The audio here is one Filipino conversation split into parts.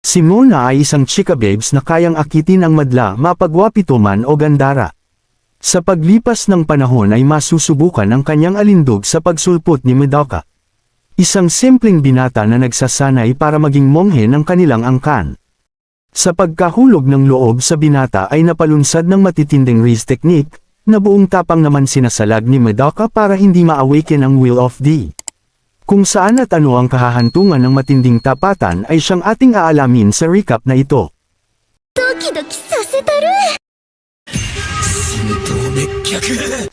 Si Mona ay isang chika babes na kayang akitin ang madla, mapagwapito man o gandara. Sa paglipas ng panahon ay masusubukan ang kanyang alindog sa pagsulpot ni Madoka. Isang simpleng binata na nagsasanay para maging monghe ng kanilang angkan. Sa pagkahulog ng loob sa binata ay napalunsad ng matitinding Riz technique, na buong tapang naman sinasalag ni Madoka para hindi ma-awaken ang Will of D. Kung saan at ano ang kahahantungan ng matinding tapatan ay siyang ating aalamin sa recap na ito.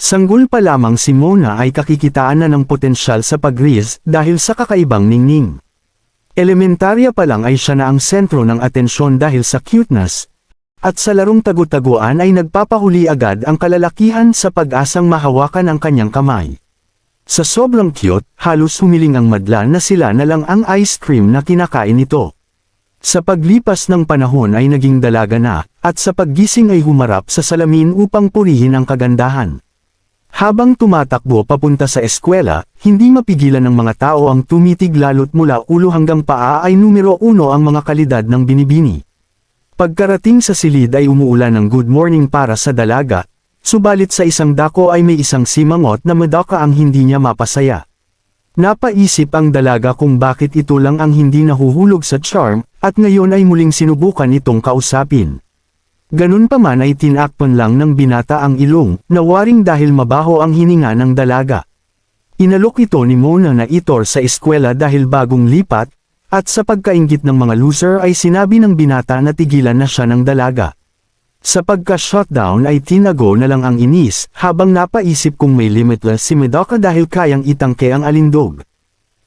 Sanggol pa lamang si Mona ay kakikitaan na ng potensyal sa pag-riz dahil sa kakaibang ningning. Elementarya pa lang ay siya na ang sentro ng atensyon dahil sa cuteness, at sa larong tagu-taguan ay nagpapahuli agad ang kalalakihan sa pag-asang mahawakan ang kanyang kamay. Sa sobrang cute, halos humiling ang madla na sila na lang ang ice cream na kinakain nito. Sa paglipas ng panahon ay naging dalaga na, at sa paggising ay humarap sa salamin upang purihin ang kagandahan. Habang tumatakbo papunta sa eskwela, hindi mapigilan ng mga tao ang tumitig lalo't mula ulo hanggang paa ay numero 1 ang mga kalidad ng binibini. Pagkarating sa silid ay umuulan ng good morning para sa dalaga, subalit sa isang dako ay may isang simangot na Madoka ang hindi niya mapasaya. Napaisip ang dalaga kung bakit ito lang ang hindi nahuhulog sa charm, at ngayon ay muling sinubukan itong kausapin. Ganun pa man ay tinakpan lang ng binata ang ilong, na waring dahil mabaho ang hininga ng dalaga. Inalok ito ni Mona na itor sa eskwela dahil bagong lipat, at sa pagkainggit ng mga loser ay sinabi ng binata na tigilan na siya ng dalaga. Sa pagka-shutdown ay tinago na lang ang inis, habang napaisip kung may limitless si Madoka dahil kayang itangke ang alindog.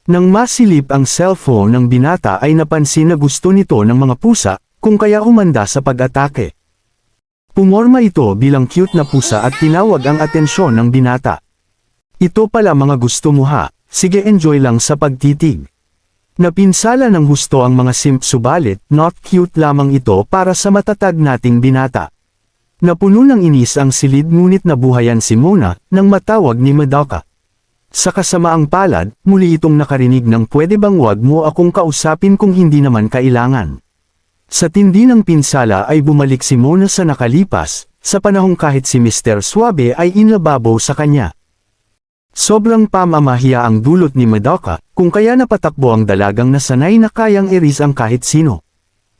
Nang masilip ang cellphone ng binata ay napansin na gusto nito ng mga pusa, kung kaya humanda sa pag-atake. Pumorma ito bilang cute na pusa at tinawag ang atensyon ng binata. Ito pala mga gusto mo ha, sige enjoy lang sa pagtitig. Napinsala ng husto ang mga simp subalit not cute lamang ito para sa matatag nating binata. Napuno ng inis ang silid ngunit nabuhayan si Mona nang matawag ni Madoka. Sa kasamaang palad, muli itong nakarinig ng pwede bang wag mo akong kausapin kung hindi naman kailangan. Sa tindi ng pinsala ay bumalik si Mona sa nakalipas, sa panahong kahit si Mr. Suabe ay inlababaw sa kanya. Sobrang pamamahiya ang dulot ni Madoka, kung kaya napatakbo ang dalagang nasanay na kayang i-riz ang kahit sino.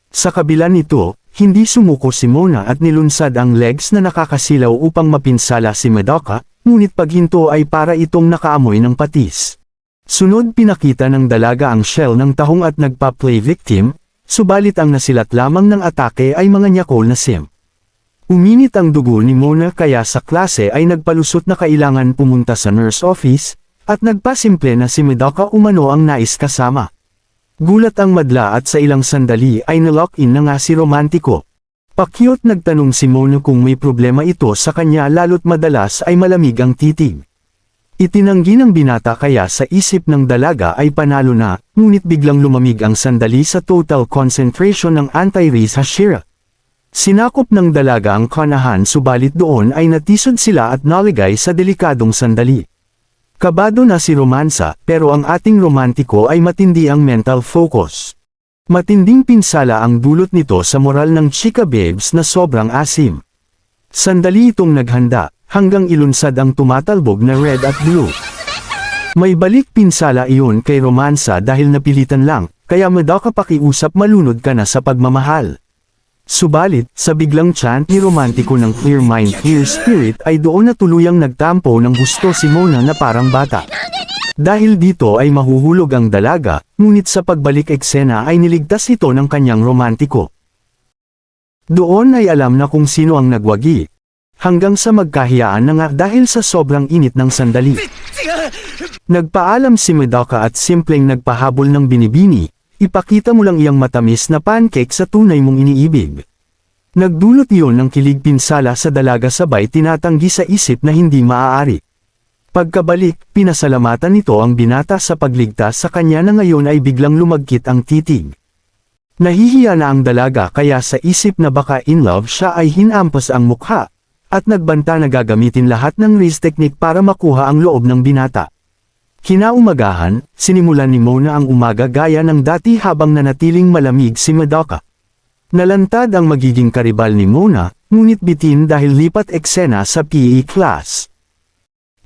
Sa kabila nito, hindi sumuko si Mona at nilunsad ang legs na nakakasilaw upang mapinsala si Madoka, ngunit paghinto ay para itong nakaamoy ng patis. Sunod pinakita ng dalaga ang shell ng tahong at nagpa-play victim, subalit ang nasilat lamang ng atake ay mga nyakol na simp. Uminit ang dugo ni Mona kaya sa klase ay nagpalusot na kailangan pumunta sa nurse office, at nagpasimple na si Madoka umano ang nais kasama. Gulat ang madla at sa ilang sandali ay nalock-in na nga si Romantiko. Pa-cute nagtanong si Mona kung may problema ito sa kanya lalo't madalas ay malamig ang titig. Itinanggi ng binata kaya sa isip ng dalaga ay panalo na, ngunit biglang lumamig ang sandali sa total concentration ng anti-Riz Hashira. Sinakop ng dalaga ang kanahan subalit doon ay natisod sila at naligay sa delikadong sandali. Kabado na si Romansa pero ang ating romantiko ay matindi ang mental focus. Matinding pinsala ang dulot nito sa moral ng chika babes na sobrang asim. Sandali itong naghanda, hanggang ilunsad ang tumatalbog na red at blue. May balik pinsala iyon kay Romansa dahil napilitan lang, kaya Madoka pakiusap malunod ka na sa pagmamahal. Subalit, sa biglang chant ni Romantiko ng Clear Mind Clear Spirit ay doon na tuluyang nagtampo ng gusto si Mona na parang bata. Dahil dito ay mahuhulog ang dalaga, ngunit sa pagbalik eksena ay niligtas ito ng kanyang romantiko. Doon ay alam na kung sino ang nagwagi, hanggang sa magkahiyaan na nga dahil sa sobrang init ng sandali. Nagpaalam si Madoka at simpleng nagpahabol ng binibini. Ipakita mo lang iyang matamis na pancake sa tunay mong iniibig. Nagdulot iyon ng kilig pinsala sa dalaga sabay tinatanggi sa isip na hindi maaari. Pagkabalik, pinasalamatan nito ang binata sa pagligtas sa kanya na ngayon ay biglang lumagkit ang titig. Nahihiya na ang dalaga kaya sa isip na baka in love siya ay hinampas ang mukha, at nagbanta na gagamitin lahat ng Riz technique para makuha ang loob ng binata. Kinaumagahan, sinimulan ni Mona ang umaga gaya ng dati habang nanatiling malamig si Madoka. Nalantad ang magiging karibal ni Mona, ngunit bitin dahil lipat eksena sa PE class.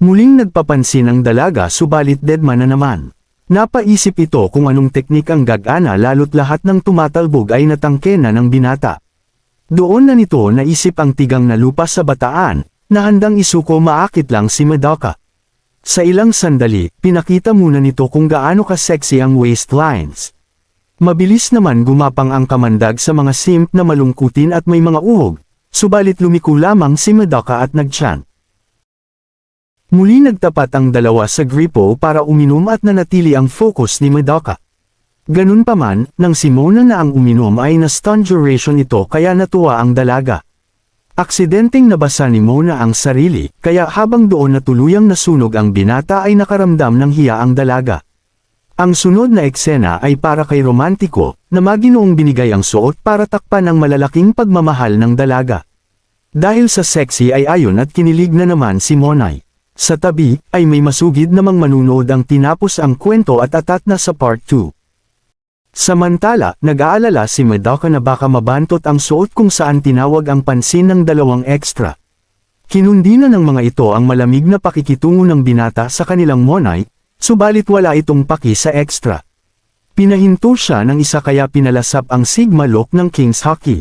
Muling nagpapansin ang dalaga subalit deadman na naman. Napaisip ito kung anong teknik ang gagana lalo't lahat ng tumatalbog ay natangke na ng binata. Doon na nito naisip ang tigang na lupa sa bataan, na handang isuko maakit lang si Madoka. Sa ilang sandali, pinakita muna nito kung gaano ka-sexy ang waistlines. Mabilis naman gumapang ang kamandag sa mga simp na malungkutin at may mga uhog, subalit lumiko lamang si Madoka at nagtiyan. Muli nagtapat ang dalawa sa gripo para uminom at nanatili ang focus ni Madoka. Ganun pa man, nang si Mona na ang uminom ay na-stun duration ito kaya natuwa ang dalaga. Aksidenteng nabasa ni Mona ang sarili, kaya habang doon na tuluyang nasunog ang binata ay nakaramdam ng hiya ang dalaga. Ang sunod na eksena ay para kay romantiko, na maginoong binigay ang suot para takpan ang malalaking pagmamahal ng dalaga. Dahil sa sexy ay ayon at kinilig na naman si Monay. Sa tabi, ay may masugid namang manunood ang tinapos ang kwento at atat na sa part 2. Samantala, nag-aalala si Madoka na baka mabantot ang suot kung saan tinawag ang pansin ng dalawang extra. Kinundi na ng mga ito ang malamig na pakikitungo ng binata sa kanilang Monay, subalit wala itong paki sa extra. Pinahinto siya ng isa kaya pinalasap ang Sigma lock ng King's Hockey.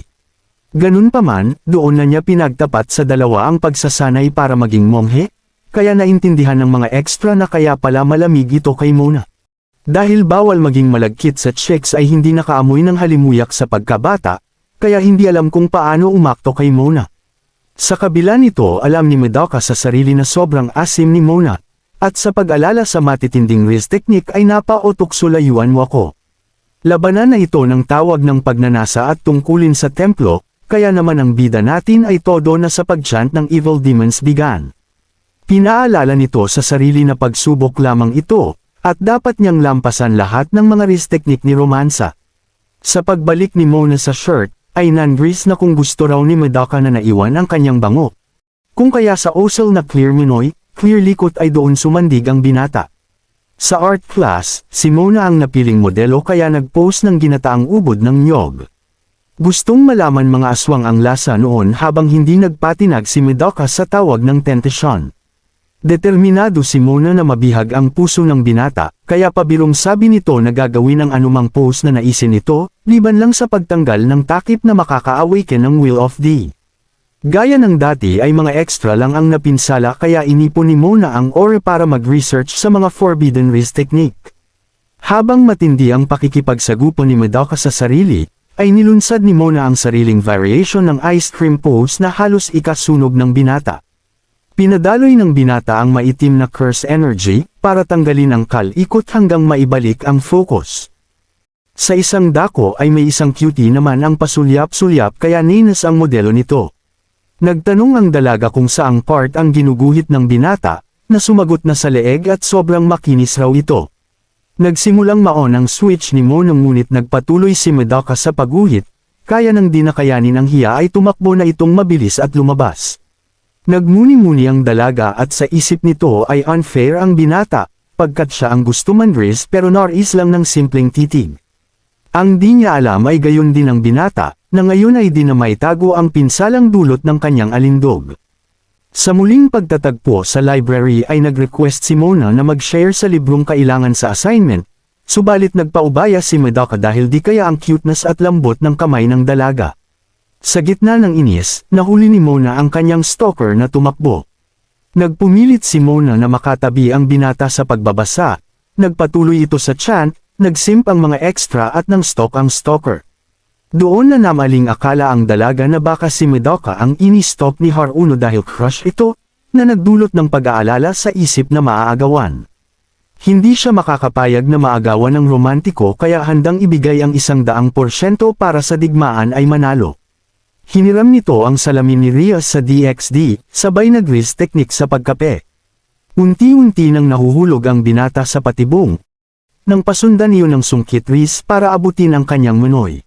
Ganun pa man, doon na niya pinagtapat sa dalawa ang pagsasanay para maging monghe, kaya naintindihan ng mga extra na kaya pala malamig ito kay Mona. Dahil bawal maging malagkit sa chicks ay hindi nakaamoy ng halimuyak sa pagkabata, kaya hindi alam kung paano umakto kay Mona. Sa kabila nito alam ni Madoka sa sarili na sobrang asim ni Mona, at sa pag-alala sa matitinding wrist technique ay napautok sulayuan mo ako. Labanan na ito ng tawag ng pagnanasa at tungkulin sa templo, kaya naman ang bida natin ay todo na sa pagchant ng evil demons began. Pinaalala nito sa sarili na pagsubok lamang ito, at dapat niyang lampasan lahat ng mga wrist technique ni Romansa. Sa pagbalik ni Mona sa shirt, ay nangris na kung gusto raw ni Madoka na naiwan ang kanyang bango. Kung kaya sa osel na clear minoy, clear likot ay doon sumandig ang binata. Sa art class, si Mona ang napiling modelo kaya nag-post ng ginataang ubod ng nyog. Gustong malaman mga aswang ang lasa noon habang hindi nagpatinag si Madoka sa tawag ng tentasyon. Determinado si Mona na mabihag ang puso ng binata, kaya pabirong sabi nito na gagawin ang anumang pose na naisin nito, liban lang sa pagtanggal ng takip na makaka-awaken ng Will of the. Gaya ng dati ay mga extra lang ang napinsala kaya inipon ni Mona ang ore para mag-research sa mga forbidden wrist technique. Habang matindi ang pakikipagsagupo ni Madoka sa sarili, ay nilunsad ni Mona ang sariling variation ng ice cream pose na halos ikasunog ng binata. Pinadaloy ng binata ang maitim na curse energy, para tanggalin ang kal-ikot hanggang maibalik ang focus. Sa isang dako ay may isang cutie naman ang pasulyap-sulyap kaya ninas ang modelo nito. Nagtanong ang dalaga kung saang part ang ginuguhit ng binata, na sumagot na sa leeg at sobrang makinis raw ito. Nagsimulang maon ang switch ni Mona ngunit nagpatuloy si Madoka sa pagguhit, kaya nang di nakayanin ang hiya ay tumakbo na itong mabilis at lumabas. Nagmuni-muni ang dalaga at sa isip nito ay unfair ang binata, pagkat siya ang gusto manris pero nais lang ng simpleng titig. Ang di niya alam ay gayon din ang binata, na ngayon ay di na maitago ang pinsalang dulot ng kanyang alindog. Sa muling pagtatagpo sa library ay nag-request si Mona na mag-share sa librong kailangan sa assignment, subalit nagpaubaya si Madoka dahil di kaya ang cuteness at lambot ng kamay ng dalaga. Sa gitna ng inis, nahuli ni Mona ang kanyang stalker na tumakbo. Nagpumilit si Mona na makatabi ang binata sa pagbabasa, nagpatuloy ito sa chant, nagsimp ang mga extra at nang stalk ang stalker. Doon na namaling akala ang dalaga na baka si Madoka ang ini-stalk ni Haruno dahil crush ito, na nagdulot ng pag-aalala sa isip na maaagawan. Hindi siya makakapayag na maagawan ng romantiko kaya handang ibigay ang 100% para sa digmaan ay manalo. Hiniram nito ang salamin ni Rias sa DXD, sabay nag-wrist technique sa pagkape. Unti-unti nang nahuhulog ang binata sa patibong, nang pasundan iyon ng sungkit wrist para abutin ang kanyang manoy.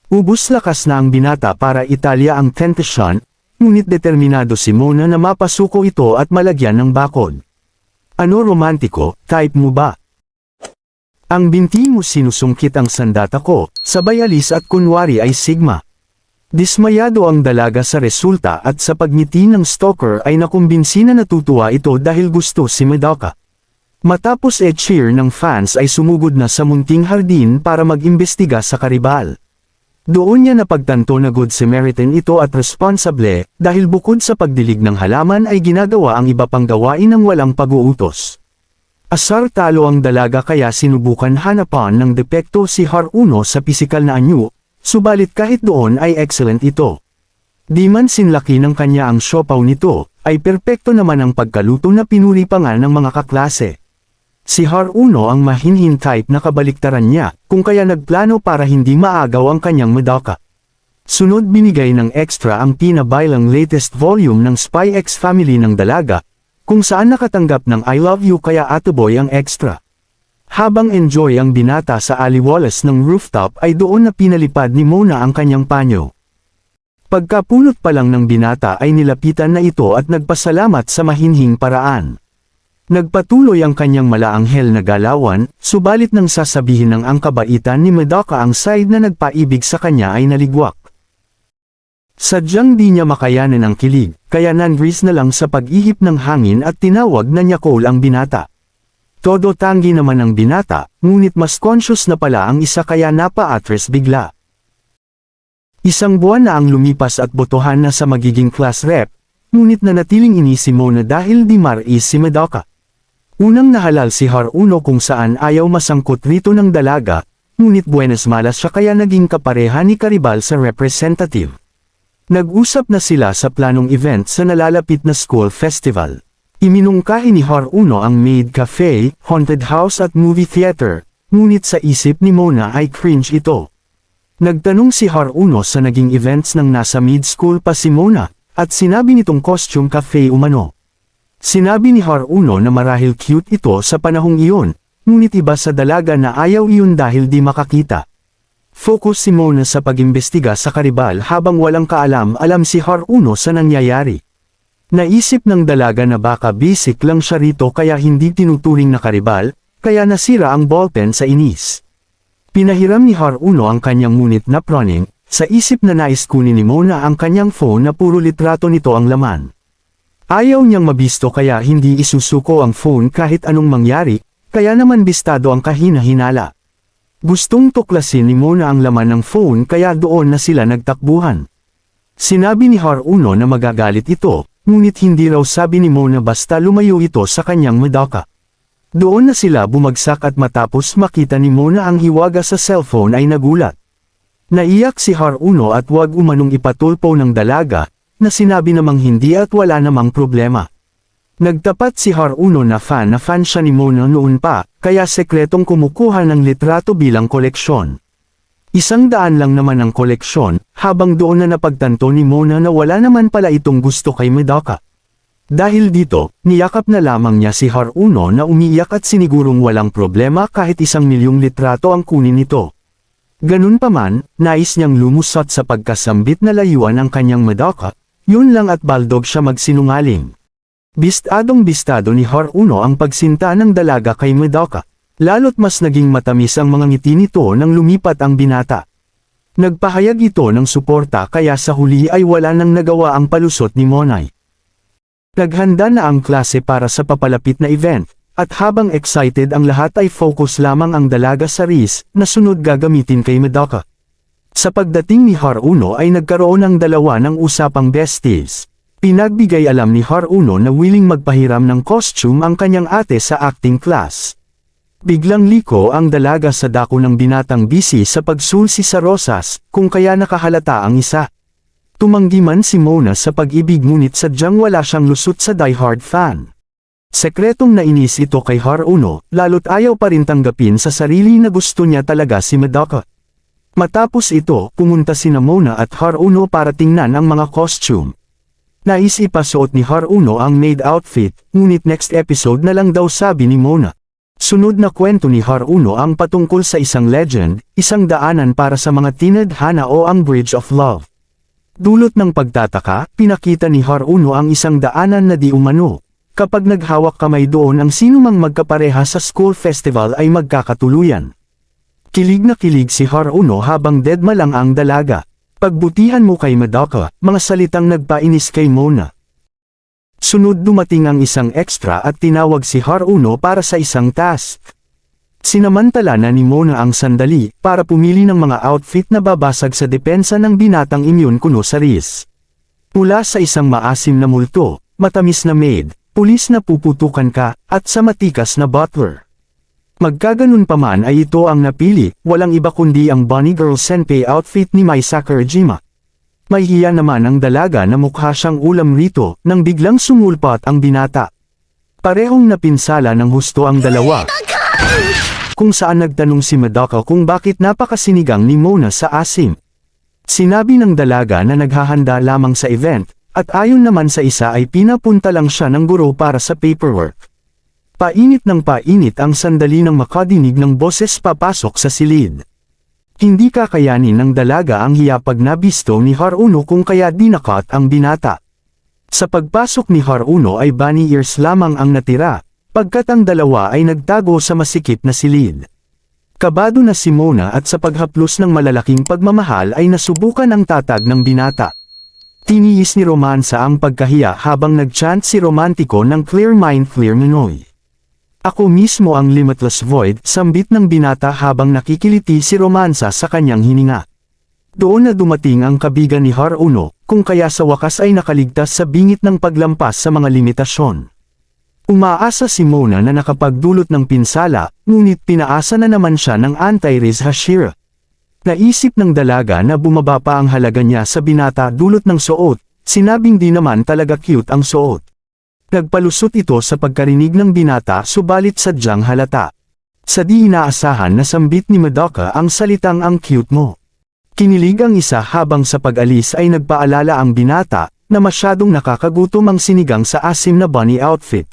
Ubus lakas na ang binata para italya ang tentasyon, ngunit determinado si Mona na mapasuko ito at malagyan ng bakod. Ano romantiko, type mo ba? Ang binti mo sinusungkit ang sandata ko, sabay alis at kunwari ay sigma. Dismayado ang dalaga sa resulta at sa pagngiti ng stalker ay nakumbinsi na natutuwa ito dahil gusto si Madoka. Matapos cheer ng fans ay sumugod na sa munting hardin para mag-imbestiga sa karibal. Doon niya napagtanto na good Samaritan ito at responsable, dahil bukod sa pagdilig ng halaman ay ginagawa ang iba pang gawain ng walang pag-uutos. Asar talo ang dalaga kaya sinubukan hanapan ng depekto si Haruno sa pisikal na anyo, subalit kahit doon ay excellent ito. Di man sinlaki ng kanya ang siopaw nito, ay perpekto naman ang pagkaluto na pinuri pa nga ng mga kaklase. Si Haruno ang mahinhin type na kabaliktaran niya, kung kaya nagplano para hindi maagaw ang kanyang Madoka. Sunod binigay ng extra ang pinabaylang latest volume ng Spy X Family ng dalaga, kung saan nakatanggap ng I love you kaya atuboy ang extra. Habang enjoy ang binata sa aliwalas ng rooftop ay doon na pinalipad ni Mona ang kanyang panyo. Pagkapulot pa lang ng binata ay nilapitan na ito at nagpasalamat sa mahinhing paraan. Nagpatuloy ang kanyang malaanghel na galawan, subalit nang sasabihin ng ang kabaitan ni Madoka ang side na nagpaibig sa kanya ay naligwak. Sadyang di niya makayanan ang kilig, kaya nandris na lang sa pag-ihip ng hangin at tinawag na niya Cole ang binata. Todo tanggi naman ang binata, ngunit mas conscious na pala ang isa kaya napa-atres bigla. Isang buwan na ang lumipas at botohan na sa magiging class rep, ngunit nanatiling ini si Mona dahil di marais si Madoka. Unang nahalal si Haruno kung saan ayaw masangkot rito ng dalaga, ngunit buenas malas siya kaya naging kapareha ni Karibal sa representative. Nag-usap na sila sa planong event sa nalalapit na school festival. Iminungkahi ni Haruno ang maid cafe, haunted house at movie theater, ngunit sa isip ni Mona ay cringe ito. Nagtanong si Haruno sa naging events ng nasa mid-school pa si Mona, at sinabi nitong costume cafe umano. Sinabi ni Haruno na marahil cute ito sa panahong iyon, ngunit iba sa dalaga na ayaw iyon dahil di makakita. Focus si Mona sa pag-imbestiga sa karibal habang walang kaalam-alam si Haruno sa nangyayari. Naisip ng dalaga na baka basic lang siya rito kaya hindi tinuturing na karibal, kaya nasira ang ballpen sa inis. Pinahiram ni Haruno ang kanyang ngunit na proning, sa isip na nais kunin ni Mona ang kanyang phone na puro litrato nito ang laman. Ayaw niyang mabisto kaya hindi isusuko ang phone kahit anong mangyari, kaya naman bistado ang kahina-hinala. Gustong tuklasin ni Mona ang laman ng phone kaya doon na sila nagtakbuhan. Sinabi ni Haruno na magagalit ito, ngunit hindi raw sabi ni Mona basta lumayo ito sa kanyang Madoka. Doon na sila bumagsak at matapos makita ni Mona ang hiwaga sa cellphone ay nagulat. Naiyak si Haruno at wag umanong ipatulpo ng dalaga, na sinabi namang hindi at wala namang problema. Nagtapat si Haruno na fan siya ni Mona noon pa, kaya sekretong kumukuha ng litrato bilang koleksyon. 100 lang naman ang koleksyon, habang doon na napagtanto ni Mona na wala naman pala itong gusto kay Madoka. Dahil dito, niyakap na lamang niya si Haruno na umiiyak at sinigurong walang problema kahit 1,000,000 litrato ang kunin nito. Ganun pa man, nais niyang lumusot sa pagkasambit na layuan ang kanyang Madoka, yun lang at baldog siya magsinungaling. Bistadong-bistado ni Haruno ang pagsinta ng dalaga kay Madoka, lalo't mas naging matamis ang mga ngiti nito nang lumipat ang binata. Nagpahayag ito ng suporta kaya sa huli ay wala nang nagawa ang palusot ni Monay. Naghanda na ang klase para sa papalapit na event, at habang excited ang lahat ay focus lamang ang dalaga sa wrist na sunod gagamitin kay Madoka. Sa pagdating ni Haruno ay nagkaroon ng dalawa ng usapang besties. Pinagbigay alam ni Haruno na willing magpahiram ng costume ang kanyang ate sa acting class. Biglang liko ang dalaga sa dako ng binatang busy sa pagsulsi sa rosas, kung kaya nakahalata ang isa. Tumanggi man si Mona sa pag-ibig ngunit sadyang wala siyang lusot sa diehard fan. Sekretong nainis ito kay Haruno, lalo't ayaw pa rin tanggapin sa sarili na gusto niya talaga si Madoka. Matapos ito, pumunta sina Mona at Haruno para tingnan ang mga costume. Nais ipasuot ni Haruno ang maid outfit, ngunit next episode na lang daw sabi ni Mona. Sunod na kwento ni Haruno ang patungkol sa isang legend, isang daanan para sa mga tinadhana o ang Bridge of Love. Dulot ng pagtataka, pinakita ni Haruno ang isang daanan na di umano. kapag naghawak kamay doon ang sinumang magkapareha sa school festival ay magkakatuluyan. Kilig na kilig si Haruno habang dedma lang ang dalaga. Pagbutihan mo kay Madoka, mga salitang nagpainis kay Mona. Sunod dumating ang isang extra at tinawag si Haruno para sa isang task. Sinamantala na ni Mona ang sandali para pumili ng mga outfit na babasag sa depensa ng binatang immune kuno sa Riz. Mula sa isang maasim na multo, matamis na maid, pulis na puputukan ka, at sa matikas na butler. Magkaganon pa man ay ito ang napili, walang iba kundi ang Bunny Girl Senpai outfit ni Mai Sakurajima. May hiya naman ang dalaga na mukha siyang ulam rito nang biglang sumulpat ang binata. Parehong napinsala ng husto ang dalawa. Kung saan nagtanong si Madoka kung bakit napakasinigang ni Mona sa asim. Sinabi ng dalaga na naghahanda lamang sa event, at ayon naman sa isa ay pinapunta lang siya ng guro para sa paperwork. Painit ng painit ang sandali nang makadinig ng boses papasok sa silid. Hindi kakayanin ng dalaga ang hiya pag nabisto ni Haruno kung kaya dinakat ang binata. Sa pagpasok ni Haruno ay bunny ears lamang ang natira, pagkat ang dalawa ay nagtago sa masikip na silid. Kabado na si Mona at sa paghaplos ng malalaking pagmamahal ay nasubukan ang tatag ng binata. Tiniis ni Romansa ang pagkahiya habang nag-chant si Romantiko ng Clear Mind Clear Minoy. Ako mismo ang limitless void, sambit ng binata habang nakikiliti si Romansa sa kanyang hininga. Doon na dumating ang kabigan ni Haruno, kung kaya sa wakas ay nakaligtas sa bingit ng paglampas sa mga limitasyon. Umaasa si Mona na nakapagdulot ng pinsala, ngunit pinaasa na naman siya ng anti-Riz Hashira. Naisip ng dalaga na bumaba pa ang halaga niya sa binata dulot ng suot, sinabing di naman talaga cute ang suot. Nagpalusot ito sa pagkarinig ng binata subalit sadyang halata. Sa di inaasahan na sambit ni Madoka ang salitang ang cute mo. Kinilig ang isa habang sa pag-alis ay nagpaalala ang binata na masyadong nakakagutom ang sinigang sa asim na bunny outfit.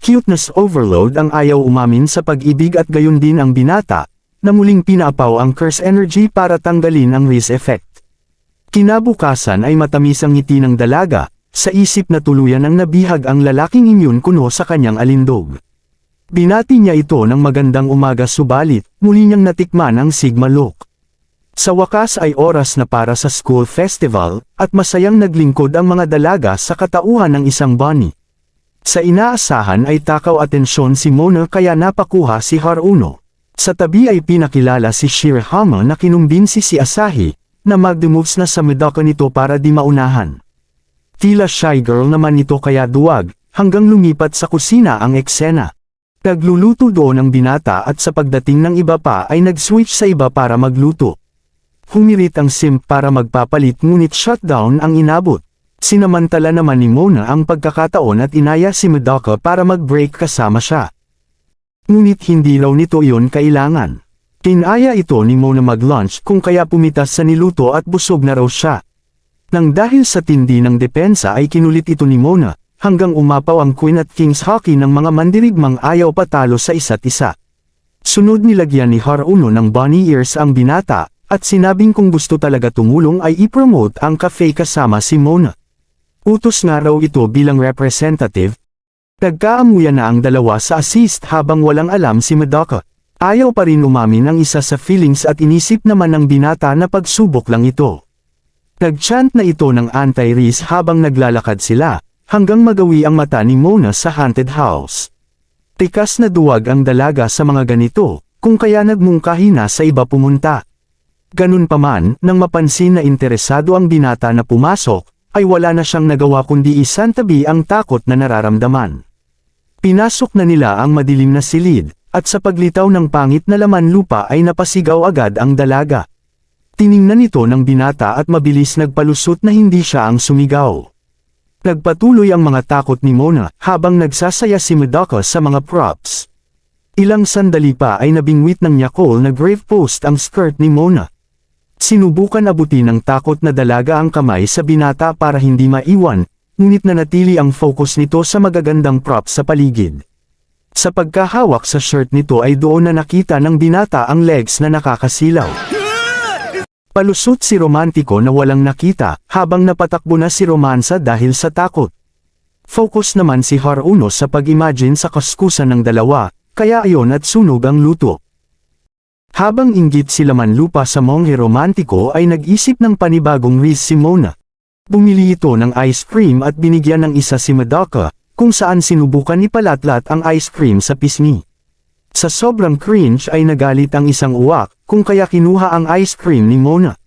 Cuteness overload ang ayaw umamin sa pag-ibig at gayon din ang binata, na muling pinaapaw ang curse energy para tanggalin ang Riz effect. Kinabukasan ay matamis ang ngiti ng dalaga, sa isip na tuluyan ang nabihag ang lalaking immune kuno sa kanyang alindog. Binati niya ito ng magandang umaga subalit, muli niyang natikman ang Sigma look. Sa wakas ay oras na para sa school festival, at masayang naglingkod ang mga dalaga sa katauhan ng isang bunny. Sa inaasahan ay takaw atensyon si Mona kaya napakuha si Haruno. Sa tabi ay pinakilala si Shirahama na kinumbinsi si Asahi, na mag-moves na sa Madoka nito para di maunahan. Tila shy girl naman ito kaya duwag, hanggang lumipat sa kusina ang eksena. Nagluluto doon ang binata at sa pagdating ng iba pa ay nag-switch sa iba para magluto. Humirit ang simp para magpapalit ngunit shutdown ang inabot. Sinamantala naman ni Mona ang pagkakataon at inaya si Madoka para mag-break kasama siya. Ngunit hindi raw nito iyon kailangan. Tinaya ito ni Mona mag-lunch kung kaya pumitas sa niluto at busog na raw siya. Nang dahil sa tindi ng depensa ay kinulit ito ni Mona, hanggang umapaw ang Queen at King's hockey ng mga mandirigmang ayaw patalo sa isa't isa. Sunod nilagyan ni Haruno ng bunny ears ang binata, at sinabing kung gusto talaga tumulong ay i-promote ang cafe kasama si Mona. Utos nga raw ito bilang representative. Nagkaamuyan na ang dalawa sa assist habang walang alam si Madoka. Ayaw pa rin umamin ang isa sa feelings at inisip naman ng binata na pagsubok lang ito. Nag-chant na ito ng anti-Riz habang naglalakad sila, hanggang magawi ang mata ni Mona sa haunted house. Tikas na duwag ang dalaga sa mga ganito, kung kaya nagmungkahi na sa iba pumunta. Ganun pa man, nang mapansin na interesado ang binata na pumasok, ay wala na siyang nagawa kundi isantabi ang takot na nararamdaman. Pinasok na nila ang madilim na silid, at sa paglitaw ng pangit na laman lupa ay napasigaw agad ang dalaga. Tiningnan ito ng binata at mabilis nagpalusot na hindi siya ang sumigaw. Nagpatuloy ang mga takot ni Mona habang nagsasaya si Madoka sa mga props. Ilang sandali pa ay nabingwit ng Yakol na grave post ang skirt ni Mona. Sinubukan abutin ng takot na dalaga ang kamay sa binata para hindi maiwan, ngunit nanatili ang focus nito sa magagandang props sa paligid. Sa pagkahawak sa shirt nito ay doon na nakita ng binata ang legs na nakakasilaw. Palusot si Romantiko na walang nakita, habang napatakbo na si Romansa dahil sa takot. Focus naman si Haruno sa pag-imagine sa kaskusan ng dalawa, kaya ayon at sunog ang luto. Habang inggit sila Manlupa sa monghe romantiko ay nag-isip ng panibagong riz si Mona. Bumili ito ng ice cream at binigyan ng isa si Madoka, kung saan sinubukan ni Palatlat ang ice cream sa pisngi. Sa sobrang cringe ay nagalit ang isang uwak, kung kaya kinuha ang ice cream ni Mona.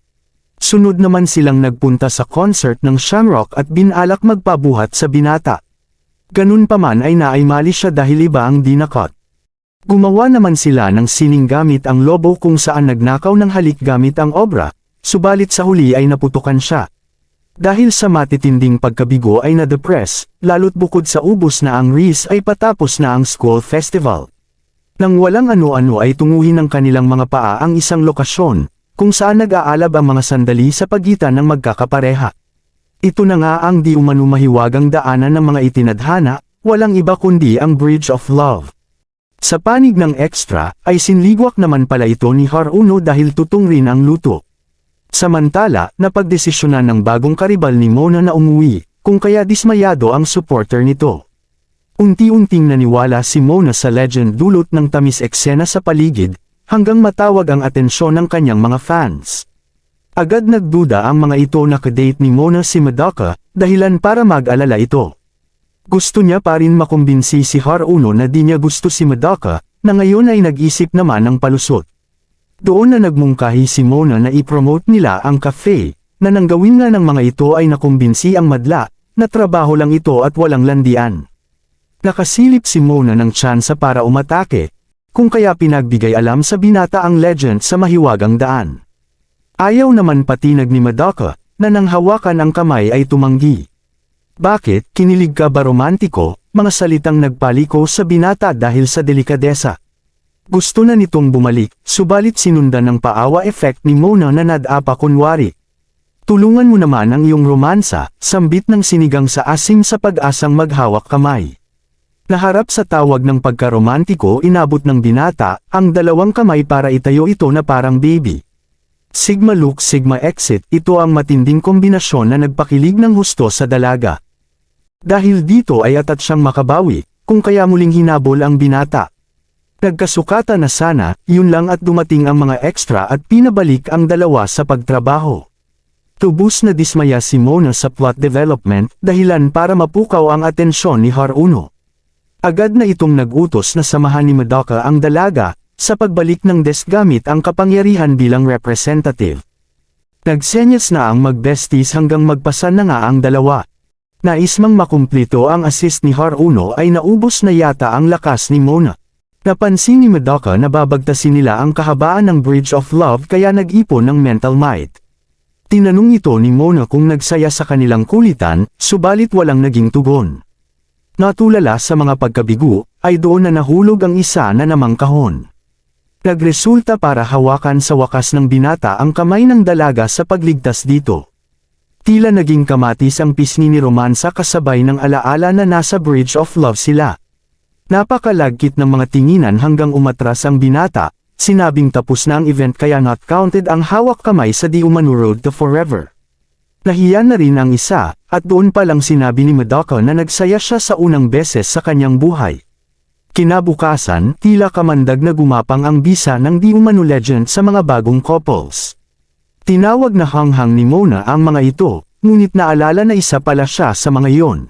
Sunod naman silang nagpunta sa concert ng Shamrock at binalak magpabuhat sa binata. Ganun pa man ay naaimali siya dahil iba ang dinakot. Gumawa naman sila ng sining gamit ang lobo kung saan nagnakaw ng halik gamit ang obra, subalit sa huli ay naputukan siya. Dahil sa matitinding pagkabigo ay na-depress, lalo't bukod sa ubos na ang Riz ay patapos na ang school festival. Nang walang ano-ano ay tunguhin ng kanilang mga paa ang isang lokasyon, kung saan nag-aalab ang mga sandali sa pagitan ng magkakapareha. Ito na nga ang di umano mahiwagang daanan ng mga itinadhana, walang iba kundi ang Bridge of Love. Sa panig ng extra, ay sinligwak naman pala ito ni Haruno dahil tutong rin ang luto. Samantala, napagdesisyonan ng bagong karibal ni Mona na umuwi, kung kaya dismayado ang supporter nito. Unti-unting naniwala si Mona sa legend dulot ng tamis eksena sa paligid, hanggang matawag ang atensyon ng kanyang mga fans. Agad nagduda ang mga ito na kadate ni Mona si Madoka, dahilan para mag-alala ito. Gusto niya pa rin makumbinsi si Haruno na di niya gusto si Madoka, na ngayon ay nag-isip naman ng palusot. Doon na nagmungkahi si Mona na i-promote nila ang cafe, na nang gawin nga ng mga ito ay nakumbinsi ang madla, na trabaho lang ito at walang landian. Nakasilip si Mona ng tsansa para umatake, kung kaya pinagbigay alam sa binata ang legend sa mahiwagang daan. Ayaw naman patinag ni Madoka, na nang hawakan ang kamay ay tumanggi. Bakit, kinilig ka ba romantiko, mga salitang nagpaliko sa binata dahil sa delikadesa. Gusto na nitong bumalik, subalit sinundan ng paawa effect ni Mona na nadapa kunwari. Tulungan mo naman ang iyong romansa, sambit ng sinigang sa asim sa pag-asang maghawak kamay. Naharap sa tawag ng pagkaromantiko inabot ng binata, ang dalawang kamay para itayo ito na parang baby. Sigma look sigma exit, ito ang matinding kombinasyon na nagpakilig ng husto sa dalaga. Dahil dito ay atat siyang makabawi, kung kaya muling hinabol ang binata. Nagkasukata na sana, yun lang at dumating ang mga extra at pinabalik ang dalawa sa pagtrabaho. Tubos na dismaya si Mona sa plot development, dahilan para mapukaw ang atensyon ni Haruno. Agad na itong nag-utos na samahan ni Madoka ang dalaga, sa pagbalik ng desk gamit ang kapangyarihan bilang representative. Nagsenyas na ang mag-besties hanggang magpasa na nga ang dalawa. Nais mang makumplito ang assist ni Haruno ay naubos na yata ang lakas ni Mona. Napansin ni Madoka na babagtasin nila ang kahabaan ng Bridge of Love kaya nag-ipon ng mental might. Tinanong ito ni Mona kung nagsaya sa kanilang kulitan, subalit walang naging tugon. Natulala sa mga pagkabigo, ay doon na nahulog ang isa na namang kahon. Nagresulta para hawakan sa wakas ng binata ang kamay ng dalaga sa pagligtas dito. Tila naging kamatis ang pisngi ni Romansa kasabay ng alaala na nasa Bridge of Love sila. Napakalagkit ng mga tinginan hanggang umatras ang binata, sinabing tapos na ang event kaya not counted ang hawak kamay sa di umano road to forever. Nahiya na rin ang isa, at doon pa lang sinabi ni Madoka na nagsaya siya sa unang beses sa kanyang buhay. Kinabukasan, tila kamandag na gumapang ang bisa ng di umano legend sa mga bagong couples. Tinawag na hanghang ni Mona ang mga ito, ngunit naalala na isa pala siya sa mga iyon.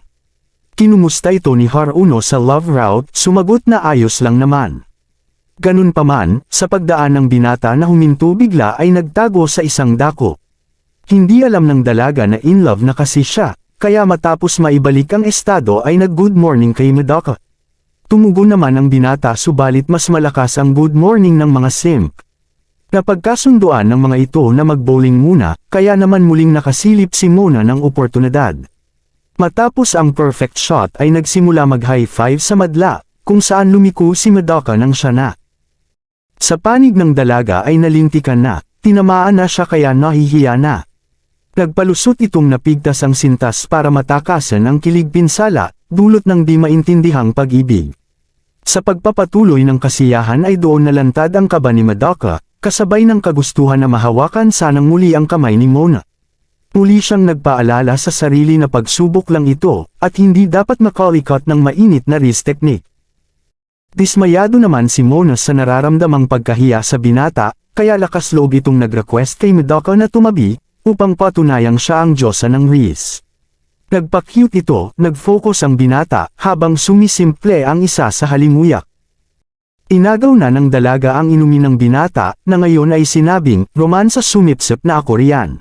Kinumusta ito ni Haruno sa love route, sumagot na ayos lang naman. Ganun pa man, sa pagdaan ng binata na huminto bigla ay nagtago sa isang dako. Hindi alam ng dalaga na in love na kasi siya, kaya matapos maibalik ang estado ay nag-good morning kay Madoka. Tumugon naman ang binata subalit mas malakas ang good morning ng mga simp. Napagkasunduan ng mga ito na mag-bowling muna, kaya naman muling nakasilip si Mona ng oportunidad. Matapos ang perfect shot ay nagsimula mag-high five sa madla, kung saan lumiko si Madoka ng siya na. Sa panig ng dalaga ay nalintikan na, tinamaan na siya kaya nahihiya na. Nagpalusot itong napigtas ang sintas para matakasan ang kilig pinsala, dulot ng di maintindihang pag-ibig. Sa pagpapatuloy ng kasiyahan ay doon nalantad ang kaba ni Madoka, kasabay ng kagustuhan na mahawakan sanang muli ang kamay ni Mona. Muli siyang nagpaalala sa sarili na pagsubok lang ito, at hindi dapat makalikot ng mainit na wrist technique. Dismayado naman si Mona sa nararamdamang pagkahiya sa binata, kaya lakas loob itong nag-request kay Madoka na tumabi, upang patunayang siya ang diyosa ng wrist. Nagpa-cute ito, nag-focus ang binata, habang sumisimple ang isa sa halimuyak. Inagaw na ng dalaga ang inumin ng binata, na ngayon ay sinabing, romansa sumipsip na ako riyan.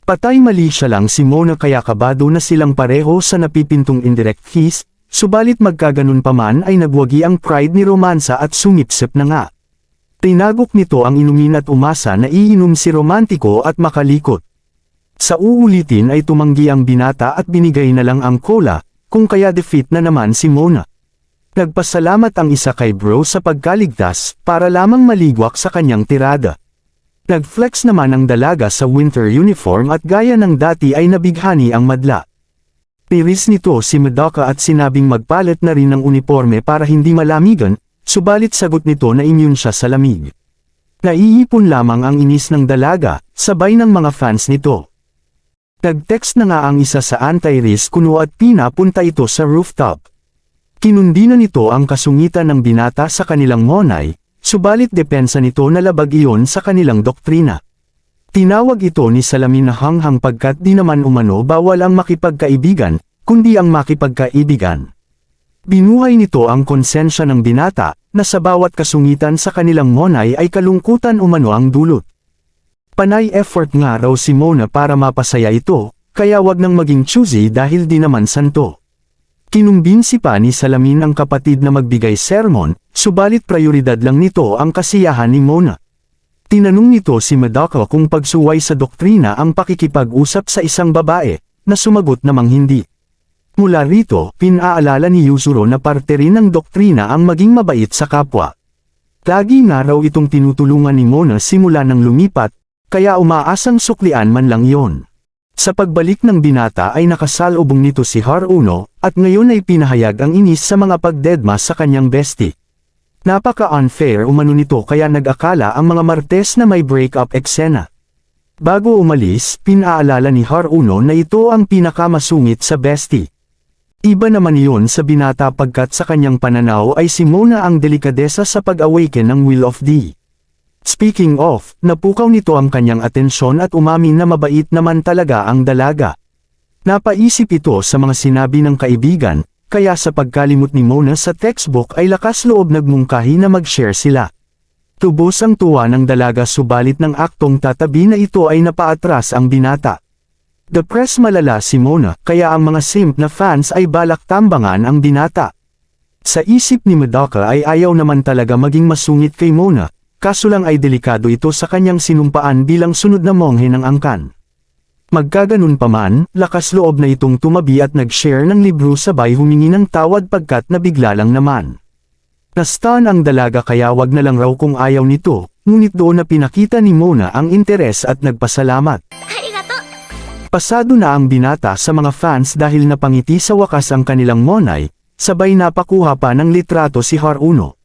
Patay mali siya lang si Mona kaya kabado na silang pareho sa napipintong indirect kiss, subalit magkaganon pa man ay nagwagi ang pride ni Romansa at sumipsip na nga. Tinagok nito ang inumin at umasa na iinom si Romantiko at makalikot. Sa uulitin ay tumanggi ang binata at binigay na lang ang cola, kung kaya defeat na naman si Mona. Nagpasalamat ang isa kay Bro sa pagkaligtas, para lamang maligwak sa kanyang tirada. Nag-flex naman ang dalaga sa winter uniform at gaya ng dati ay nabighani ang madla. Piris nito si Madoka at sinabing magpalit na rin ng uniforme para hindi malamigan, subalit sagot nito na immune siya sa lamig. Naiipon lamang ang inis ng dalaga, sabay ng mga fans nito. Nag-text na nga ang isa sa anti-risk kuno at pinapunta ito sa rooftop. Kinundi na nito ang kasungitan ng binata sa kanilang monay, subalit depensa nito na labag iyon sa kanilang doktrina. Tinawag ito ni Salamin na hanghang pagkat di naman umano bawal ang makipagkaibigan, kundi ang makipagkaibigan. Binuhay nito ang konsensya ng binata, na sa bawat kasungitan sa kanilang monay ay kalungkutan umano ang dulot. Panay effort nga raw si Mona para mapasaya ito, kaya wag nang maging choosy dahil di naman santo. Kinumbinsi pa ni Salamin ang kapatid na magbigay sermon, subalit prioridad lang nito ang kasiyahan ni Mona. Tinanong nito si Madoka kung pagsuway sa doktrina ang pakikipag-usap sa isang babae, na sumagot namang hindi. Mula rito, pinaalala ni Yuzuru na parte rin ng doktrina ang maging mabait sa kapwa. Lagi nga raw itong tinutulungan ni Mona simula nang lumipat, kaya umaasang suklian man lang yon. Sa pagbalik ng binata ay nakasalubong nito si Haruno, at ngayon ay pinahayag ang inis sa mga pagdedma sa kanyang bestie. Napaka-unfair umano nito kaya nag-akala ang mga Martes na may break-up eksena. Bago umalis, pinaalala ni Haruno na ito ang pinakamasungit sa bestie. Iba naman iyon sa binata pagkat sa kanyang pananaw ay si Mona ang delikadesa sa pag-awaken ng Will of D. Speaking of, napukaw nito ang kanyang atensyon at umamin na mabait naman talaga ang dalaga. Napaisip ito sa mga sinabi ng kaibigan, kaya sa pagkalimot ni Mona sa textbook ay lakas loob nagmungkahi na mag-share sila. Tubos ang tuwa ng dalaga subalit ng aktong tatabi na ito ay napaatras ang binata. Depressed malala si Mona, kaya ang mga simp na fans ay balak tambangan ang binata. Sa isip ni Madoka ay ayaw naman talaga maging masungit kay Mona, kaso lang ay delikado ito sa kanyang sinumpaan bilang sunod na monghe ng angkan. Magkaganon pa man, lakas loob na itong tumabi at nag-share ng libro sabay humingi ng tawad pagkat nabigla lang naman. Nastan ang dalaga kaya wag na lang raw kung ayaw nito, ngunit doon na pinakita ni Mona ang interes at nagpasalamat. Pasado na ang binata sa mga fans dahil napangiti sa wakas ang kanilang monay, sabay napakuha pa ng litrato si Haruno.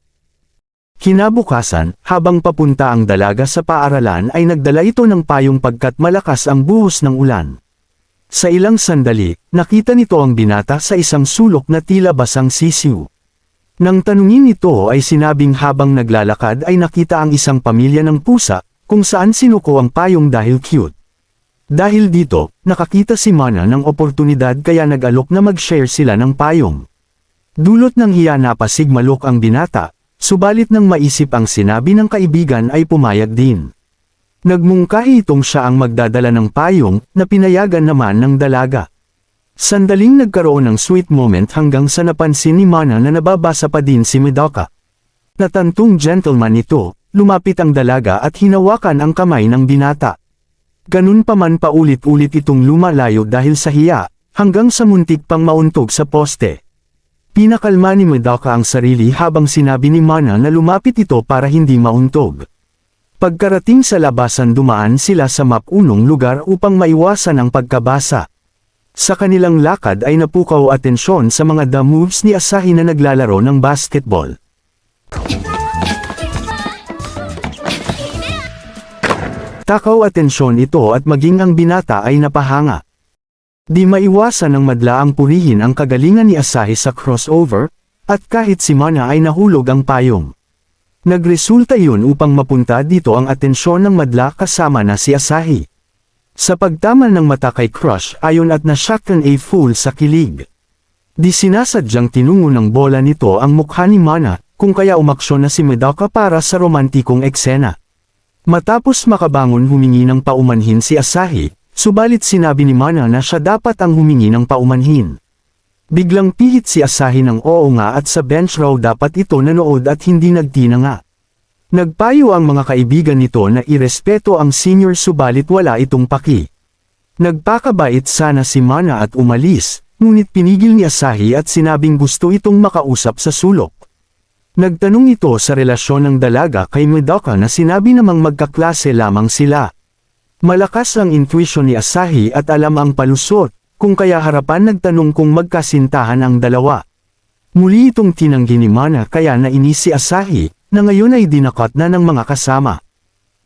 Kinabukasan, habang papunta ang dalaga sa paaralan ay nagdala ito ng payong pagkat malakas ang buhos ng ulan. Sa ilang sandali, nakita nito ang binata sa isang sulok na tila basang sisiw. Nang tanungin ito ay sinabing habang naglalakad ay nakita ang isang pamilya ng pusa, kung saan sinuko ang payong dahil cute. Dahil dito, nakakita si Mona ng oportunidad kaya nag-alok na mag-share sila ng payong. Dulot ng hiya napasigmalok ang binata, subalit nang maisip ang sinabi ng kaibigan ay pumayag din. Nagmungkahi itong siya ang magdadala ng payong, na pinayagan naman ng dalaga. Sandaling nagkaroon ng sweet moment hanggang sa napansin ni Mona na nababasa pa din si Madoka. Natantong gentleman ito, lumapit ang dalaga at hinawakan ang kamay ng binata. Ganun pa man paulit-ulit itong lumalayo dahil sa hiya, hanggang sa muntik pang mauntog sa poste. Pinakalma ni Madoka ang sarili habang sinabi ni Mona na lumapit ito para hindi mauntog. Pagkarating sa labasan dumaan sila sa mapunong lugar upang maiwasan ang pagkabasa. Sa kanilang lakad ay napukaw atensyon sa mga the moves ni Asahi na naglalaro ng basketball. Takaw atensyon ito at maging ang binata ay napahanga. Di maiwasan ng madla ang purihin ang kagalingan ni Asahi sa crossover, at kahit si Mana ay nahulog ang payong. Nagresulta yun upang mapunta dito ang atensyon ng madla kasama na si Asahi. Sa pagtaman ng mata kay Crush ayon at nasaktan a fool sa kilig. Di sinasadyang tinungo ng bola nito ang mukha ni Mana, kung kaya umaksyon na si Madoka para sa romantikong eksena. Matapos makabangon humingi ng paumanhin si Asahi, subalit sinabi ni Mana na siya dapat ang humingi ng paumanhin. Biglang pihit si Asahi ng oo nga at sa bench raw dapat ito nanood at hindi nagtina nga. Nagpayo ang mga kaibigan nito na irespeto ang senior subalit wala itong paki. Nagpakabait sana si Mana at umalis, ngunit pinigil ni Asahi at sinabing gusto itong makausap sa sulok. Nagtanong ito sa relasyon ng dalaga kay Madoka na sinabi namang magkaklase lamang sila. Malakas ang intuition ni Asahi at alam ang palusot, kung kaya harapan nagtanong kung magkasintahan ang dalawa. Muli itong tinanggi ni Mana kaya nainis si Asahi, na ngayon ay dinakot na ng mga kasama.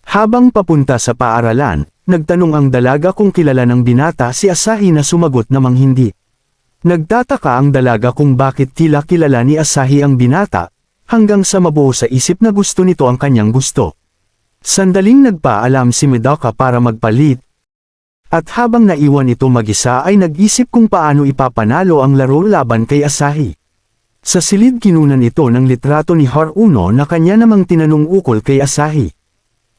Habang papunta sa paaralan, nagtanong ang dalaga kung kilala ng binata si Asahi na sumagot namang hindi. Nagtataka ang dalaga kung bakit tila kilala ni Asahi ang binata, hanggang sa mabuo sa isip na gusto nito ang kanyang gusto. Sandaling nagpaalam si Madoka para magpalit, at habang naiwan ito mag-isa ay nag-isip kung paano ipapanalo ang laro laban kay Asahi. Sa silid kinunan ito ng litrato ni Haruno na kanya namang tinanong ukol kay Asahi.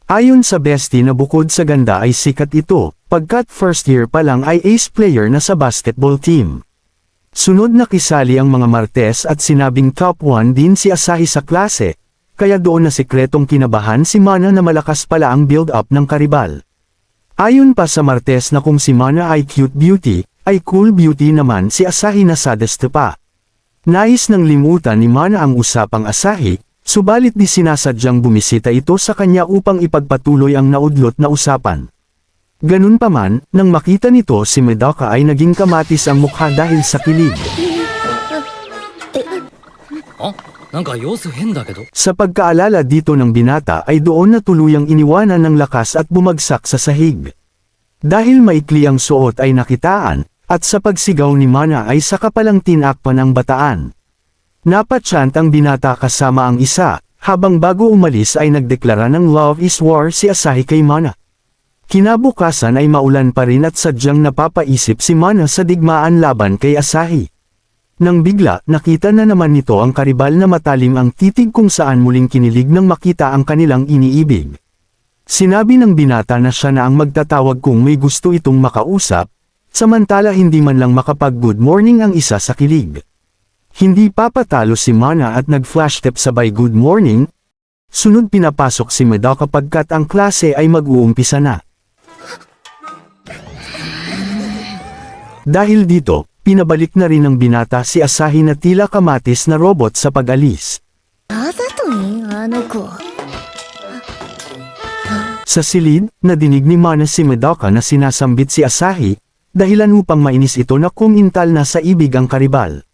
Ayon sa bestie na bukod sa ganda ay sikat ito, pagkat first year pa lang ay ace player na sa basketball team. Sunod na kisali ang mga Martes at sinabing top 1 din si Asahi sa klase, kaya doon na sikretong kinabahan si Mana na malakas pala ang build-up ng karibal. Ayon pa sa Martes na kung si Mana ay cute beauty, ay cool beauty naman si Asahi na sadist pa. Nais nang limutan ni Mana ang usapang Asahi, subalit di sinasadyang bumisita ito sa kanya upang ipagpatuloy ang naudlot na usapan. Ganun pa man, nang makita nito si Madoka ay naging kamatis ang mukha dahil sa kilig. Sa pagkaalala dito ng binata ay doon na tuluyang iniwanan ng lakas at bumagsak sa sahig. Dahil maikli ang suot ay nakitaan, at sa pagsigaw ni Mana ay saka palang tinakpan ang bataan. Napatsyant ang binata kasama ang isa, habang bago umalis ay nagdeklara ng love is war si Asahi kay Mana. Kinabukasan ay maulan pa rin at sadyang napapaisip si Mana sa digmaan laban kay Asahi. Nang bigla, nakita na naman nito ang karibal na matalim ang titig kung saan muling kinilig nang makita ang kanilang iniibig. Sinabi ng binata na siya na ang magtatawag kung may gusto itong makausap, samantala hindi man lang makapag-good morning ang isa sa kilig. Hindi papatalo si Mana at nag-flash step sabay good morning, sunod pinapasok si Madoka pagkat ang klase ay mag-uumpisa na. Dahil dito, pinabalik na rin ng binata si Asahi na tila kamatis na robot sa pag-alis. Sa silid, nadinig ni Mana si Madoka na sinasambit si Asahi, dahilan upang mainis ito na kumintal na sa ibig ang karibal.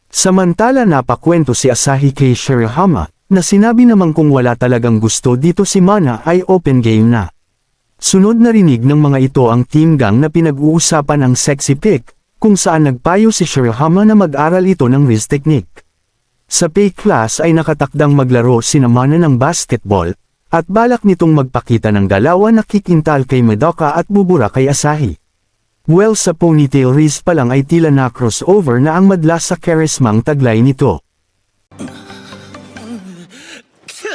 Samantala napakwento si Asahi kay Shirahama, na sinabi namang kung wala talagang gusto dito si Mana ay open game na. Sunod narinig ng mga ito ang team gang na pinag-uusapan ang sexy pick, kung saan nagpayo si Shirahama na mag-aral ito ng wrist technique. Sa pay class ay nakatakdang maglaro sina Mana ng basketball, at balak nitong magpakita ng dalawa na kikintal kay Madoka at bubura kay Asahi. Well sa ponytail wrist pa lang ay tila na crossover na ang madla sa charismang taglay nito.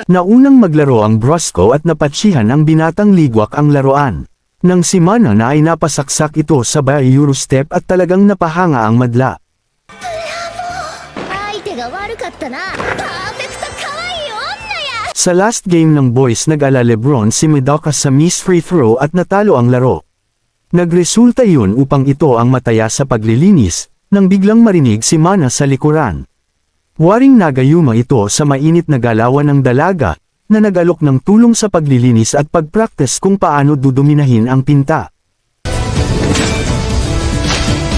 Naunang maglaro ang Brosco at napatsihan ang binatang ligwak ang laruan. Nang si Mana na ay napasaksak ito sa Eurostep at talagang napahanga ang madla. Sa last game ng boys nag-ala Lebron si Madoka sa miss free throw at natalo ang laro. Nagresulta yun upang ito ang mataya sa paglilinis, nang biglang marinig si Mana sa likuran. Waring nagayuma ito sa mainit na galawan ng dalaga, na nag-alok ng tulong sa paglilinis at pagpraktis kung paano duduminahin ang pinta.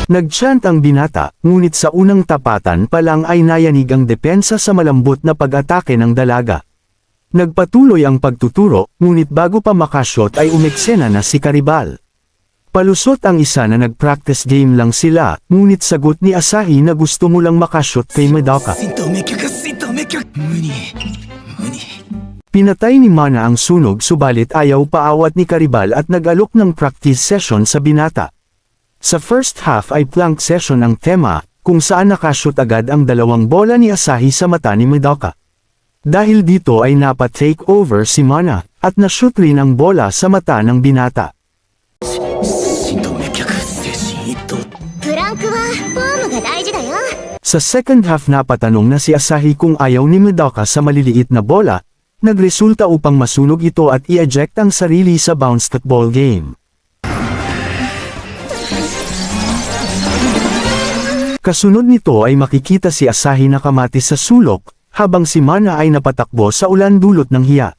Nagchant ang binata, ngunit sa unang tapatan pa lang ay nayanig ang depensa sa malambot na pag-atake ng dalaga. Nagpatuloy ang pagtuturo, ngunit bago pa makashot ay umeksena na si Karibal. Palusot ang isa na nag-practice game lang sila, ngunit sagot ni Asahi na gusto mo lang makashot kay Madoka. Pinatay ni Mana ang sunog subalit ayaw paawat ni Karibal at nag-alok ng practice session sa binata. Sa first half ay plank session ang tema, kung saan nakashoot agad ang dalawang bola ni Asahi sa mata ni Madoka. Dahil dito ay napa-take over si Mana, at na-shoot rin ang bola sa mata ng binata. Sa second half napatanong na si Asahi kung ayaw ni Madoka sa maliliit na bola, nagresulta upang masunog ito at i-eject ang sarili sa basketball game. Kasunod nito ay makikita si Asahi nakamatis sa sulok, habang si Mana ay napatakbo sa ulan dulot ng hiya.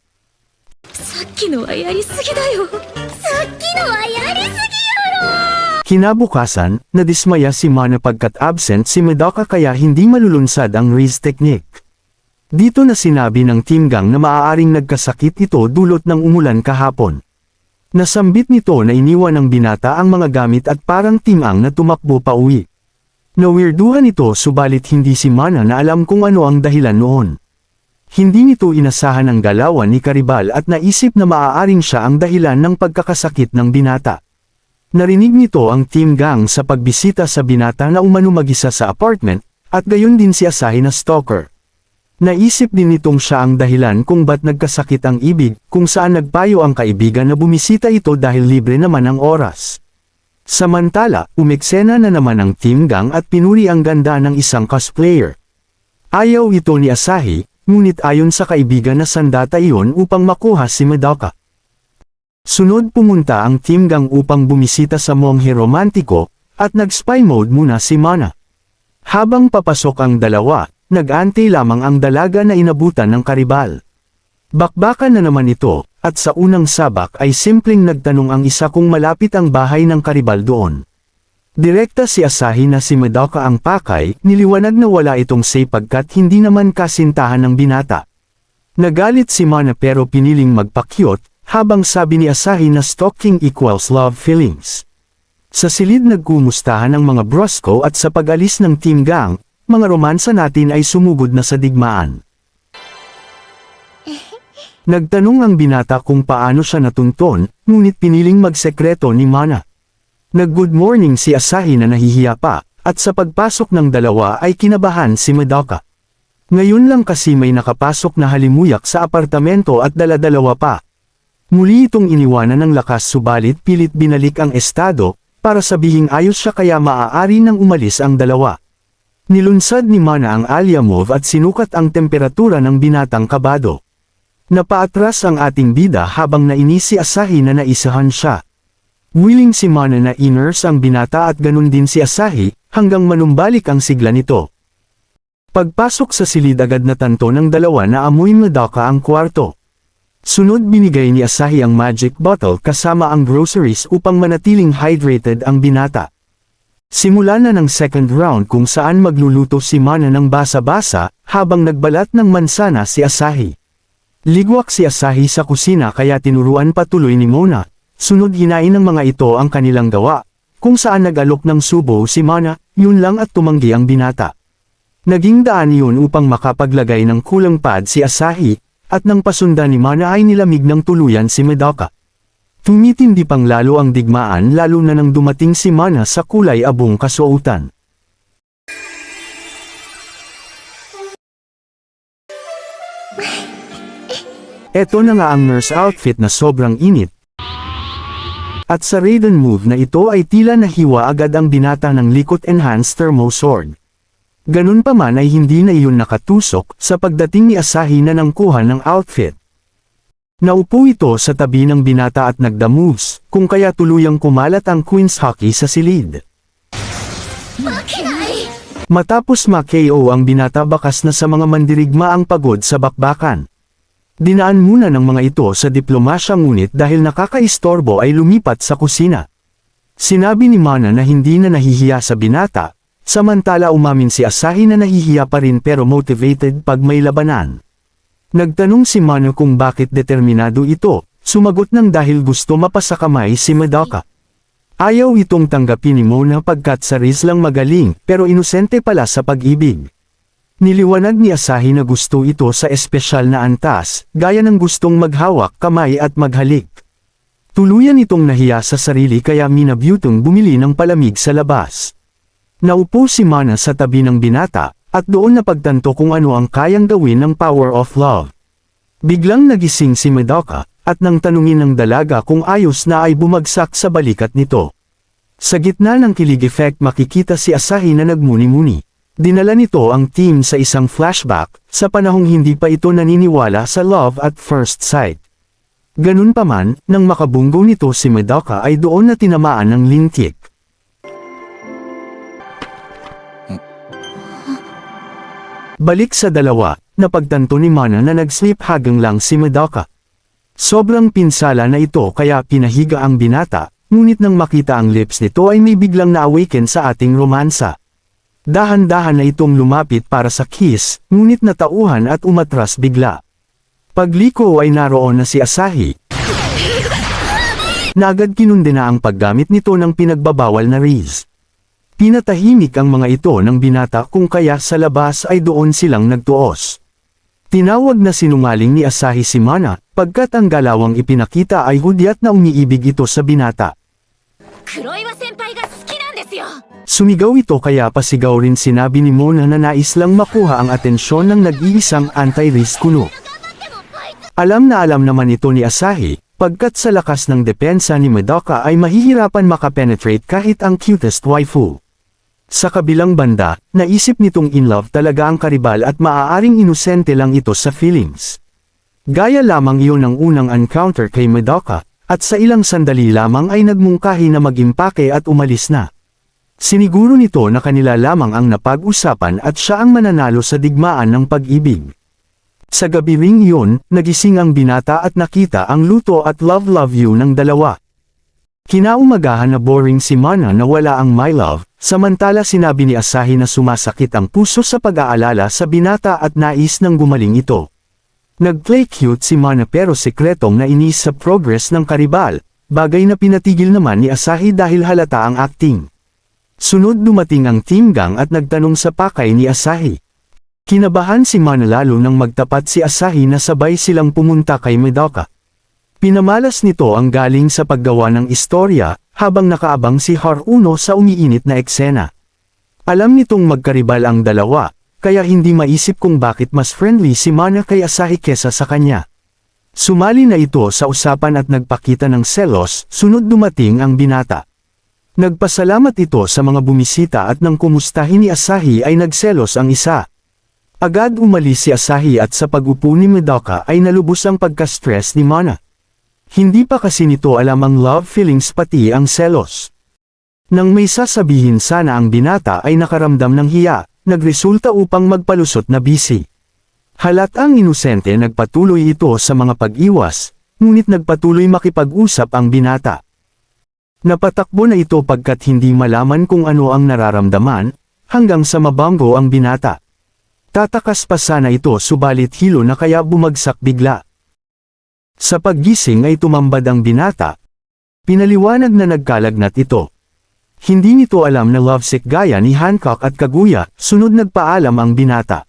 Kinabukasan, nadismaya si Mana pagkat absent si Madoka kaya hindi malulunsad ang raise technique. Dito na sinabi ng Team Gang na maaaring nagkasakit ito dulot ng umulan kahapon. Nasambit nito na iniwan ng binata ang mga gamit at parang Team Ang na tumakbo pa uwi. Nawirduhan ito subalit hindi si Mana na alam kung ano ang dahilan noon. Hindi nito inasahan ang galawan ni Karibal at naisip na maaaring siya ang dahilan ng pagkakasakit ng binata. Narinig nito ang Team Gang sa pagbisita sa binata na umano mag-isa sa apartment, at gayon din si Asahi na stalker. Naisip din nitong siya ang dahilan kung ba't nagkasakit ang ibig, kung saan nagpayo ang kaibigan na bumisita ito dahil libre naman ang oras. Samantala, umeksena na naman ang Team Gang at pinuri ang ganda ng isang cosplayer. Ayaw ito ni Asahi, ngunit ayon sa kaibigan na sandata iyon upang makuha si Madoka. Sunod pumunta ang Team Gang upang bumisita sa monghe romantiko, at nag-spy mode muna si Mana. Habang papasok ang dalawa, nag-antay lamang ang dalaga na inabutan ng Karibal. Bakbakan na naman ito, at sa unang sabak ay simpleng nagtanong ang isa kung malapit ang bahay ng Karibal doon. Direkta si Asahi na si Madoka ang pakay, niliwanag na wala itong say pagkat hindi naman kasintahan ng binata. Nagalit si Mana pero piniling magpakyot, habang sabi ni Asahi na stalking equals love feelings. Sa silid nagkumustahan ang mga brosko at sa pag-alis ng Team Gang, mga romansa natin ay sumugod na sa digmaan. Nagtanong ang binata kung paano siya natunton, ngunit piniling magsekreto ni Mana. Nag-good morning si Asahi na nahihiya pa, at sa pagpasok ng dalawa ay kinabahan si Madoka. Ngayon lang kasi may nakapasok na halimuyak sa apartamento at dala-dalawa pa. Muli itong iniwanan ng lakas subalit pilit binalik ang estado, para sabihing ayos siya kaya maaari nang umalis ang dalawa. Nilunsad ni Mana ang Alyamov at sinukat ang temperatura ng binatang kabado. Napaatras ang ating bida habang nainis si Asahi na naisahan siya. Willing si Mana na iners ang binata at ganun din si Asahi, hanggang manumbalik ang sigla nito. Pagpasok sa silid agad na tanto ng dalawa na amoy Madoka ang kwarto. Sunod binigay ni Asahi ang magic bottle kasama ang groceries upang manatiling hydrated ang binata. Simula na ng second round kung saan magluluto si Mana ng basa-basa, habang nagbalat ng mansana si Asahi. Ligwak si Asahi sa kusina kaya tinuruan patuloy ni Mona. Sunod hinain ng mga ito ang kanilang gawa, kung saan nag-alok ng subo si Mana, yun lang at tumanggi ang binata. Naging daan yun upang makapaglagay ng kulang pad si Asahi, at nang pasunda ni Mana ay nilamig ng tuluyan si Madoka. Tumitindi pang lalo ang digmaan lalo na nang dumating si Mana sa kulay abong kasuotan. Eto na nga ang nurse outfit na sobrang init. At sa Raiden move na ito ay tila nahiwa agad ang binata ng likot enhanced thermo sword. Ganun pa man ay hindi na iyon nakatusok sa pagdating ni Asahi na nangkuha ng outfit. Naupo ito sa tabi ng binata at nagda-moves, kung kaya tuluyang kumalat ang Queen's Hockey sa silid. Matapos ma-KO ang binata bakas na sa mga mandirigma ang pagod sa bakbakan. Dinaan muna ng mga ito sa diplomasya ngunit dahil nakakaistorbo ay lumipat sa kusina. Sinabi ni Mana na hindi na nahihiya sa binata, samantala umamin si Asahi na nahihiya pa rin pero motivated pag may labanan. Nagtanong si Mana kung bakit determinado ito, sumagot ng dahil gusto mapasakamay si Madoka. Ayaw itong tanggapin ni Mona pagkat sa Riz lang magaling pero inosente pala sa pag-ibig. Niliwanag ni Asahi na gusto ito sa espesyal na antas, gaya ng gustong maghawak kamay at maghalik. Tuluyan itong nahiya sa sarili kaya minabuting bumili ng palamig sa labas. Naupo si Mana sa tabi ng binata, at doon napagtanto kung ano ang kayang gawin ng power of love. Biglang nagising si Madoka, at nang tanungin ng dalaga kung ayos na ay bumagsak sa balikat nito. Sa gitna ng kilig effect makikita si Asahi na nagmuni-muni. Dinala nito ang team sa isang flashback, sa panahong hindi pa ito naniniwala sa love at first sight. Ganun pa man, nang makabunggo nito si Madoka ay doon na tinamaan ng lintik. Balik sa dalawa, napagtanto ni Mana na nag-sleep hagang lang si Madoka. Sobrang pinsala na ito kaya pinahiga ang binata, ngunit nang makita ang lips nito ay may biglang na-awaken sa ating romansa. Dahan-dahan na itong lumapit para sa kiss, ngunit natauhan at umatras bigla. Pagliko ay naroon na si Asahi. Naagad kinundi na ang paggamit nito ng pinagbabawal na Riz. Pinatahimik ang mga ito ng binata kung kaya sa labas ay doon silang nagtuos. Tinawag na sinungaling ni Asahi si Mana, pagkat ang galawang ipinakita ay hudyat na umiibig ito sa binata. Sumigaw ito kaya pasigaw rin sinabi ni Mona na nais lang makuha ang atensyon ng nag-iisang anti-Riz kuno. Alam naman ito ni Asahi, pagkat sa lakas ng depensa ni Madoka ay mahihirapan makapenetrate kahit ang cutest waifu. Sa kabilang banda, naisip nitong in love talaga ang karibal at maaaring inosente lang ito sa feelings. Gaya lamang iyon ang unang encounter kay Madoka, at sa ilang sandali lamang ay nagmungkahi na mag-impake at umalis na. Siniguro nito na kanila lamang ang napag-usapan at siya ang mananalo sa digmaan ng pag-ibig. Sa gabi ring iyon, nagising ang binata at nakita ang luto at love you ng dalawa. Kinaumagahan na boring si Mana na wala ang my love, samantala sinabi ni Asahi na sumasakit ang puso sa pag-aalala sa binata at nais nang gumaling ito. Nag-play cute si Mana pero sekretong nainis sa progress ng karibal, bagay na pinatigil naman ni Asahi dahil halata ang acting. Sunod dumating ang team gang at nagtanong sa pakay ni Asahi. Kinabahan si Mana lalo nang magtapat si Asahi na sabay silang pumunta kay Madoka. Pinamalas nito ang galing sa paggawa ng istorya, habang nakaabang si Haruno sa umiinit na eksena. Alam nitong magkaribal ang dalawa, kaya hindi maisip kung bakit mas friendly si Mana kay Asahi kesa sa kanya. Sumali na ito sa usapan at nagpakita ng selos, sunod dumating ang binata. Nagpasalamat ito sa mga bumisita at nang kumustahin ni Asahi ay nagselos ang isa. Agad umalis si Asahi at sa pag-upo ni Madoka ay nalubos ang pagka-stress ni Mana. Hindi pa kasi nito alam ang love feelings pati ang selos. Nang may sasabihin sana ang binata ay nakaramdam ng hiya, nagresulta upang magpalusot na busy. Halatang inosente nagpatuloy ito sa mga pag-iwas, ngunit nagpatuloy makipag-usap ang binata. Napatakbo na ito pagkat hindi malaman kung ano ang nararamdaman, hanggang sa mabanggo ang binata. Tatakas pa sana ito subalit hilo na kaya bumagsak bigla. Sa paggising ay tumambad ang binata. Pinaliwanag na nagkalagnat ito. Hindi nito alam na lovesick gaya ni Hancock at Kaguya, sunod nagpaalam ang binata.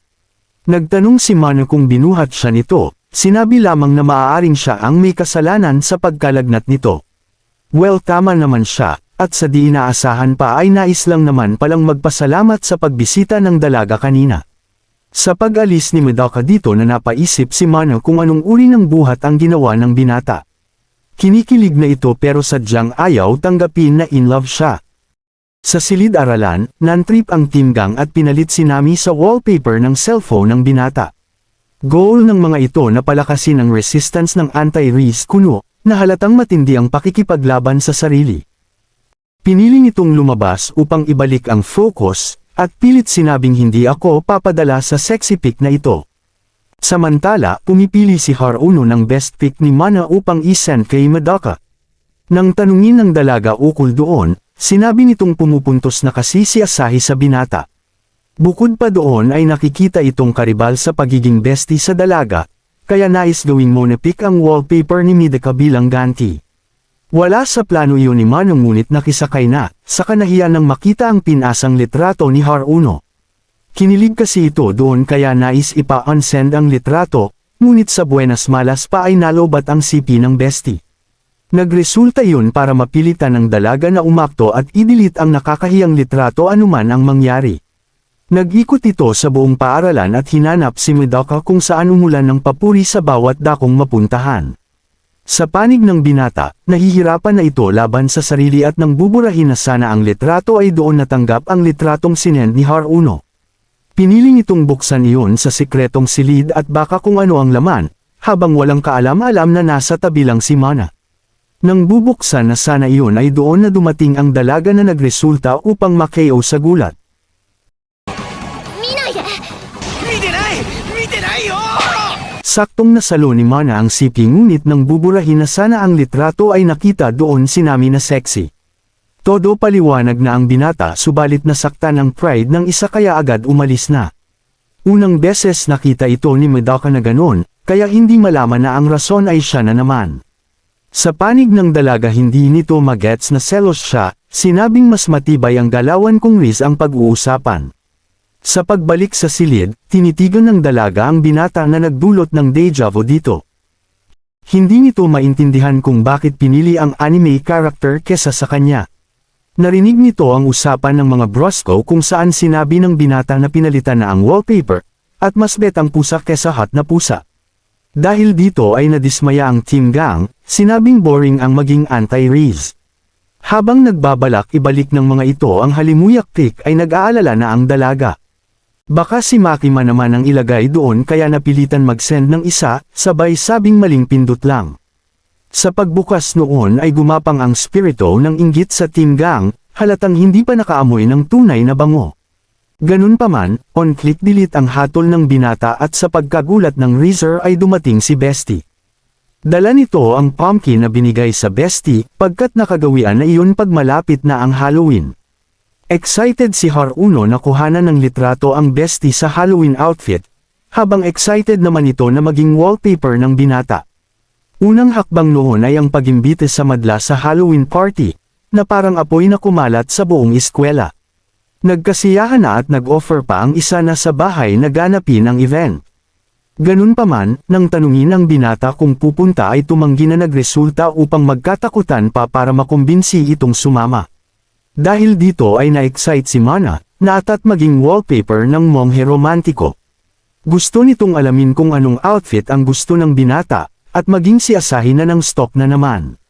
Nagtanong si Mana kung binuhat siya nito, sinabi lamang na maaaring siya ang may kasalanan sa pagkalagnat nito. Well tama naman siya, at sa di inaasahan pa ay nais lang naman palang magpasalamat sa pagbisita ng dalaga kanina. Sa pag-alis ni Madoka dito na napaisip si Mana kung anong uri ng buhat ang ginawa ng binata. Kinikilig na ito pero sadyang ayaw tanggapin na in love siya. Sa silid-aralan, nantrip ang team gang at pinalit si Nami sa wallpaper ng cellphone ng binata. Goal ng mga ito na palakasin ang resistance ng anti-Riz kuno, na halatang matindi ang pakikipaglaban sa sarili. Piniling itong lumabas upang ibalik ang focus, at pilit sinabing hindi ako papadala sa sexy pic na ito. Samantala, pumipili si Haruno ng best pic ni Mana upang isend kay Madoka. Nang tanungin ng dalaga ukol doon, sinabi nitong pumupuntos na kasi si Asahi sa binata. Bukod pa doon ay nakikita itong karibal sa pagiging bestie sa dalaga, kaya nais gawing monopik ang wallpaper ni Midaka bilang ganti. Wala sa plano iyon ni Manong ngunit nakisakay na, sa kanahiyan nang makita ang pinasang litrato ni Haruno. Kinilig kasi ito doon kaya nais ipa-unsend ang litrato, ngunit sa buenas malas pa ay nalobat ang CP ng bestie. Nagresulta yun para mapilitan ng dalaga na umakto at i-delete ang nakakahiyang litrato anuman ang mangyari. Nag-ikot ito sa buong paaralan at hinanap si Midaka kung saan umulan ng papuri sa bawat dakong mapuntahan. Sa panig ng binata, nahihirapan na ito laban sa sarili at nang buburahin na sana ang litrato ay doon natanggap ang litratong sinend ni Haruno. Piniling itong buksan iyon sa sikretong silid at baka kung ano ang laman, habang walang kaalam-alam na nasa tabi lang si Mana. Nang bubuksan na sana iyon ay doon na dumating ang dalaga na nagresulta upang ma-KO sa gulat. Saktong nasalo ni Mana ang CP ngunit nang buburahin na sana ang litrato ay nakita doon si Nami na sexy. Todo paliwanag na ang binata subalit nasaktan ang pride ng isa kaya agad umalis na. Unang beses nakita ito ni Midaka na ganon, kaya hindi malaman na ang rason ay siya na naman. Sa panig ng dalaga hindi nito magets na selos siya, sinabing mas matibay ang galawan kung Riz ang pag-uusapan. Sa pagbalik sa silid, tinitigan ng dalaga ang binata na nagdulot ng deja vu dito. Hindi nito maintindihan kung bakit pinili ang anime character kesa sa kanya. Narinig nito ang usapan ng mga brosko kung saan sinabi ng binata na pinalitan na ang wallpaper, at mas bet ang pusa kesa hot na pusa. Dahil dito ay nadismaya ang Team Gang, sinabing boring ang maging anti-Riz. Habang nagbabalak ibalik ng mga ito ang halimuyak pick ay nag-aalala na ang dalaga. Baka si Makima naman ang ilagay doon kaya napilitan mag-send ng isa, sabay sabing maling pindot lang. Sa pagbukas noon ay gumapang ang spirito ng inggit sa Team Gang, halatang hindi pa nakaamoy ng tunay na bango. Ganun pa man, on-click delete ang hatol ng binata at sa pagkagulat ng Rizzer ay dumating si Bestie. Dala nito ang pumpkin na binigay sa Bestie, pagkat nakagawian na iyon pag malapit na ang Halloween. Excited si Haruno na kuhanan ng litrato ang Bestie sa Halloween outfit, habang excited naman ito na maging wallpaper ng binata. Unang hakbang noon ay ang pag-imbite sa madla sa Halloween party, na parang apoy na kumalat sa buong eskwela. Nagkasiyahan na at nag-offer pa ang isa na sa bahay na ganapin ang event. Ganun pa man, nang tanungin ang binata kung pupunta ay tumanggi na nagresulta upang magkatakutan pa para makumbinsi itong sumama. Dahil dito ay na-excite si Mana, na at maging wallpaper ng monghe romantiko. Gusto nitong alamin kung anong outfit ang gusto ng binata, at maging si Asahi na ng stock na naman.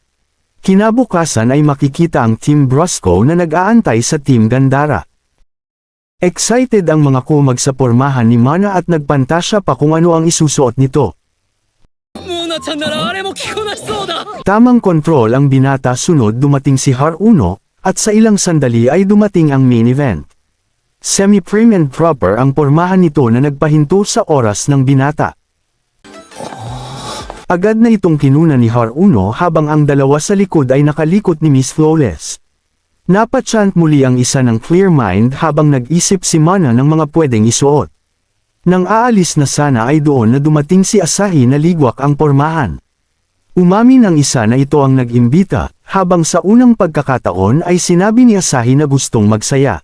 Kinabukasan ay makikita ang Team Brosco na nag-aantay sa Team Gandara. Excited ang mga kumag sa pormahan ni Mana at nagpantasya pa kung ano ang isusuot nito. Tamang control ang binata sunod dumating si Haruno, at sa ilang sandali ay dumating ang main event. Semi-prim and proper ang pormahan nito na nagpahinto sa oras ng binata. Agad na itong kinuna ni Haruno habang ang dalawa sa likod ay nakalikot ni Miss Flawless. Napachant muli ang isa ng clear mind habang nag-isip si Mana ng mga pwedeng isuot. Nang aalis na sana ay doon na dumating si Asahi na ligwak ang pormahan. Umamin ang isa na ito ang nag-imbita, habang sa unang pagkakataon ay sinabi ni Asahi na gustong magsaya.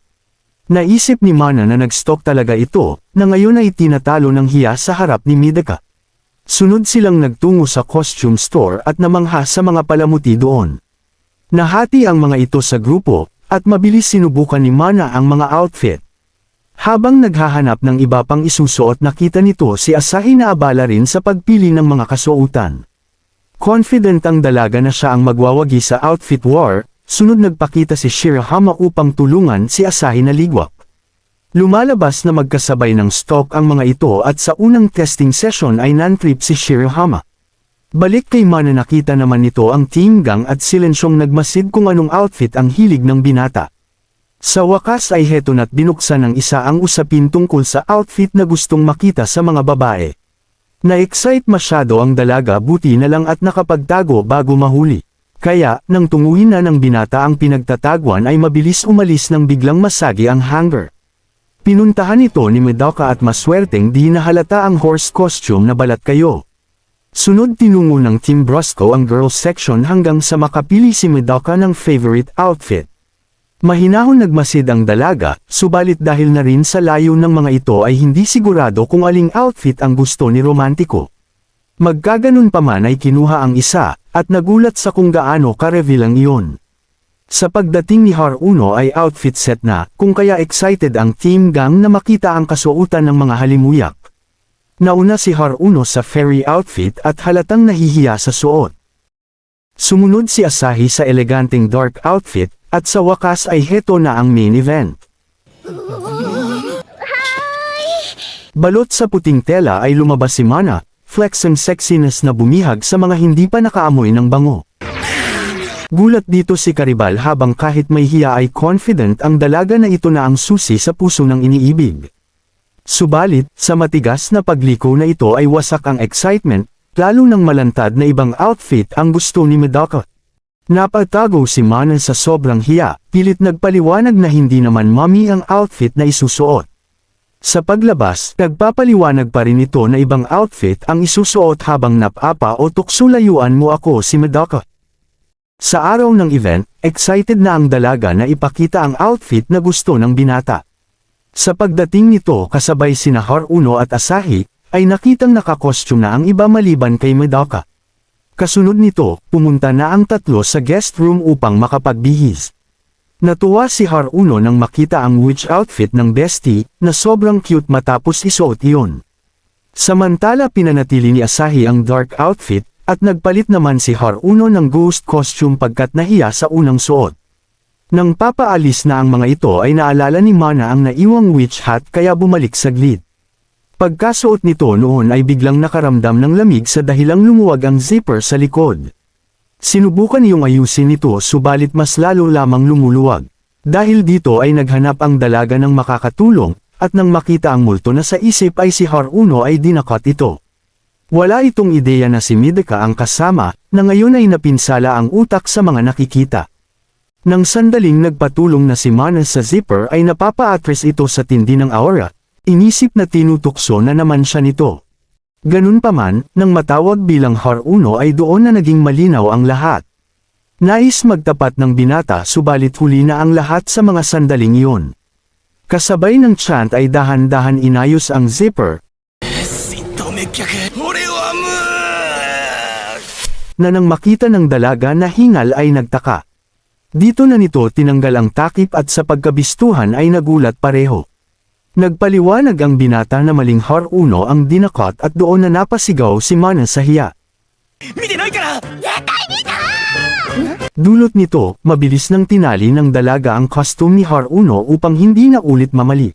Naisip ni Mana na nag-stock talaga ito, na ngayon ay tinatalo ng hiya sa harap ni Midaka. Sunod silang nagtungo sa costume store at namangha sa mga palamuti doon. Nahati ang mga ito sa grupo, at mabilis sinubukan ni Mana ang mga outfit. Habang naghahanap ng iba pang isusuot nakita nito si Asahi na abala rin sa pagpili ng mga kasuotan. Confident ang dalaga na siya ang magwawagi sa outfit war, sunod nagpakita si Shirahama upang tulungan si Asahi na ligwak. Lumalabas na magkasabay ng stock ang mga ito at sa unang testing session ay non-trip si Shirahama. Balik kay Mana nakita naman nito ang Team Gang at silensyong nagmasid kung anong outfit ang hilig ng binata. Sa wakas ay heto na't binuksan ng isa ang usapin tungkol sa outfit na gustong makita sa mga babae. Na-excite masyado ang dalaga buti na lang at nakapagtago bago mahuli. Kaya, nang tunguhin na ng binata ang pinagtataguan ay mabilis umalis nang biglang masagi ang hanger. Pinuntahan ito ni Midaka at maswerteng di nahalata ang horse costume na balat kayo. Sunod tinungo ng Team Brusco ang girls section hanggang sa makapili si Madoka ng favorite outfit. Mahinahon nagmasid ang dalaga, subalit dahil na rin sa layo ng mga ito ay hindi sigurado kung aling outfit ang gusto ni Romantiko. Magkaganon pa man ay kinuha ang isa, at nagulat sa kung gaano ka-reveal ang iyon. Sa pagdating ni Haruno ay outfit set na, kung kaya excited ang Team Gang na makita ang kasuotan ng mga halimuyak. Nauna si Haruno sa fairy outfit at halatang nahihiya sa suot. Sumunod si Asahi sa eleganteng dark outfit, at sa wakas ay heto na ang main event. Balot sa puting tela ay lumabas si Mana, flex ang sexiness na bumihag sa mga hindi pa nakaamoy ng bango. Gulat dito si Karibal habang kahit may hiya ay confident ang dalaga na ito na ang susi sa puso ng iniibig. Subalit, sa matigas na pagliko na ito ay wasak ang excitement, lalo ng malantad na ibang outfit ang gusto ni Madoka. Napatago si Mana sa sobrang hiya, pilit nagpaliwanag na hindi naman mommy ang outfit na isusuot. Sa paglabas, nagpapaliwanag pa rin ito na ibang outfit ang isusuot habang napapa o tuksulayuan mo ako si Madoka. Sa araw ng event, excited na ang dalaga na ipakita ang outfit na gusto ng binata. Sa pagdating nito kasabay sina Haruno at Asahi, ay nakitang nakakostume na ang iba maliban kay Madoka. Kasunod nito, pumunta na ang tatlo sa guest room upang makapagbihis. Natuwa si Haruno nang makita ang witch outfit ng bestie, na sobrang cute matapos isuot iyon. Samantala pinanatili ni Asahi ang dark outfit, at nagpalit naman si Haruno ng ghost costume pagkat nahiya sa unang suot. Nang papaalis na ang mga ito ay naalala ni Mana ang naiwang witch hat kaya bumalik saglit. Pagkasuot nito noon ay biglang nakaramdam ng lamig sa dahilang lumuwag ang zipper sa likod. Sinubukan niyong ayusin ito subalit mas lalo lamang lumuluwag. Dahil dito ay naghanap ang dalaga ng makakatulong, at nang makita ang multo na sa isip ay si Haruno ay dinakot ito. Wala itong ideya na si Midaka ang kasama, na ngayon ay napinsala ang utak sa mga nakikita. Nang sandaling nagpatulong na si Mana sa zipper ay napapa-attract ito sa tindi ng aura, inisip na tinutukso na naman siya nito. Ganun pa man, nang matawag bilang Haruno ay doon na naging malinaw ang lahat. Nais magtapat ng binata subalit huli na ang lahat sa mga sandaling iyon. Kasabay ng chant ay dahan-dahan inayos ang zipper, na nang makita ng dalaga na hingal ay nagtaka. Dito na nito tinanggal ang takip at sa pagkabistuhan ay nagulat pareho. Nagpaliwanag ang binata na maling Haruno ang dinakot at doon na napasigaw si Mana sa hiya. Dulot nito, mabilis nang tinali ng dalaga ang costume ni Haruno upang hindi na ulit mamali.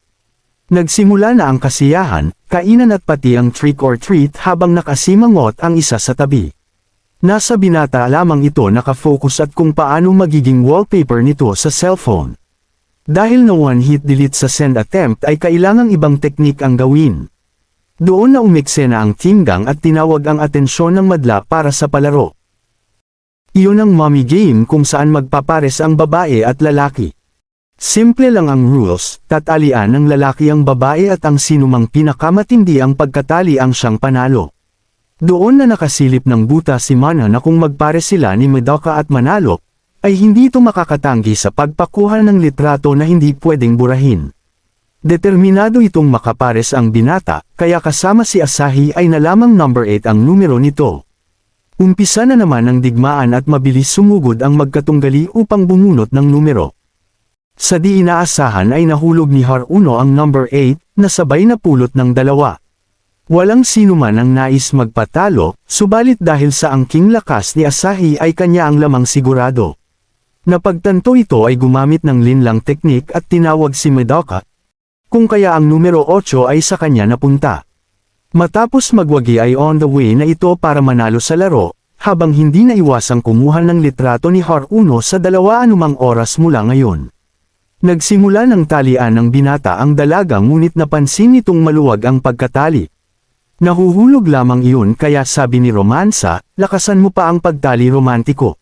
Nagsimula na ang kasiyahan, kainan at pati ang trick or treat habang nakasimangot ang isa sa tabi. Nasa binata lamang ito nakafocus at kung paano magiging wallpaper nito sa cellphone. Dahil na one-hit delete sa send attempt ay kailangang ibang teknik ang gawin. Doon na umeksena ang Team Gang at tinawag ang atensyon ng madla para sa palaro. Iyon ang mommy game kung saan magpapares ang babae at lalaki. Simple lang ang rules, tatalian ng lalaki ang babae at ang sinumang pinakamatindi ang pagkatali ang siyang panalo. Doon na nakasilip ng buta si Mana na kung magpare sila ni Madoka at manalo, ay hindi ito makakatanggi sa pagpakuha ng litrato na hindi pwedeng burahin. Determinado itong makapares ang binata, kaya kasama si Asahi ay nalamang number 8 ang numero nito. Umpisa na naman ang digmaan at mabilis sumugod ang magkatunggali upang bumunot ng numero. Sa di inaasahan ay nahulog ni Haruno ang number 8, na sabay na pulot ng dalawa. Walang sino man ang nais magpatalo, subalit dahil sa angking lakas ni Asahi ay kanya ang lamang sigurado. Napagtanto ito ay gumamit ng linlang teknik at tinawag si Madoka, kung kaya ang numero 8 ay sa kanya napunta. Matapos magwagi ay on the way na ito para manalo sa laro, habang hindi na iwasang kumuha ng litrato ni Haruno sa dalawa anumang oras mula ngayon. Nagsimula ng talian ng binata ang dalaga ngunit napansin nitong maluwag ang pagkatali. Nahuhulog lamang iyon kaya sabi ni Romansa, lakasan mo pa ang pagtali romantiko.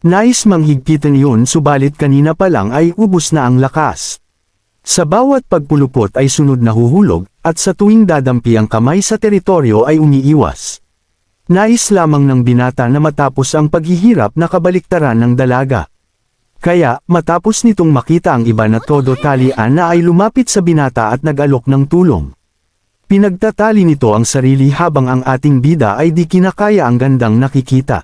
Nais manghigpitan iyon subalit kanina pa lang ay ubos na ang lakas. Sa bawat pagpulupot ay sunod na huhulog, at sa tuwing dadampi ang kamay sa teritoryo ay umiiwas. Nais lamang ng binata na matapos ang paghihirap na kabaliktaran ng dalaga. Kaya, matapos nitong makita ang iba na todo talian na ay lumapit sa binata at nag-alok ng tulong. Pinagtatali nito ang sarili habang ang ating bida ay di kinakaya ang gandang nakikita.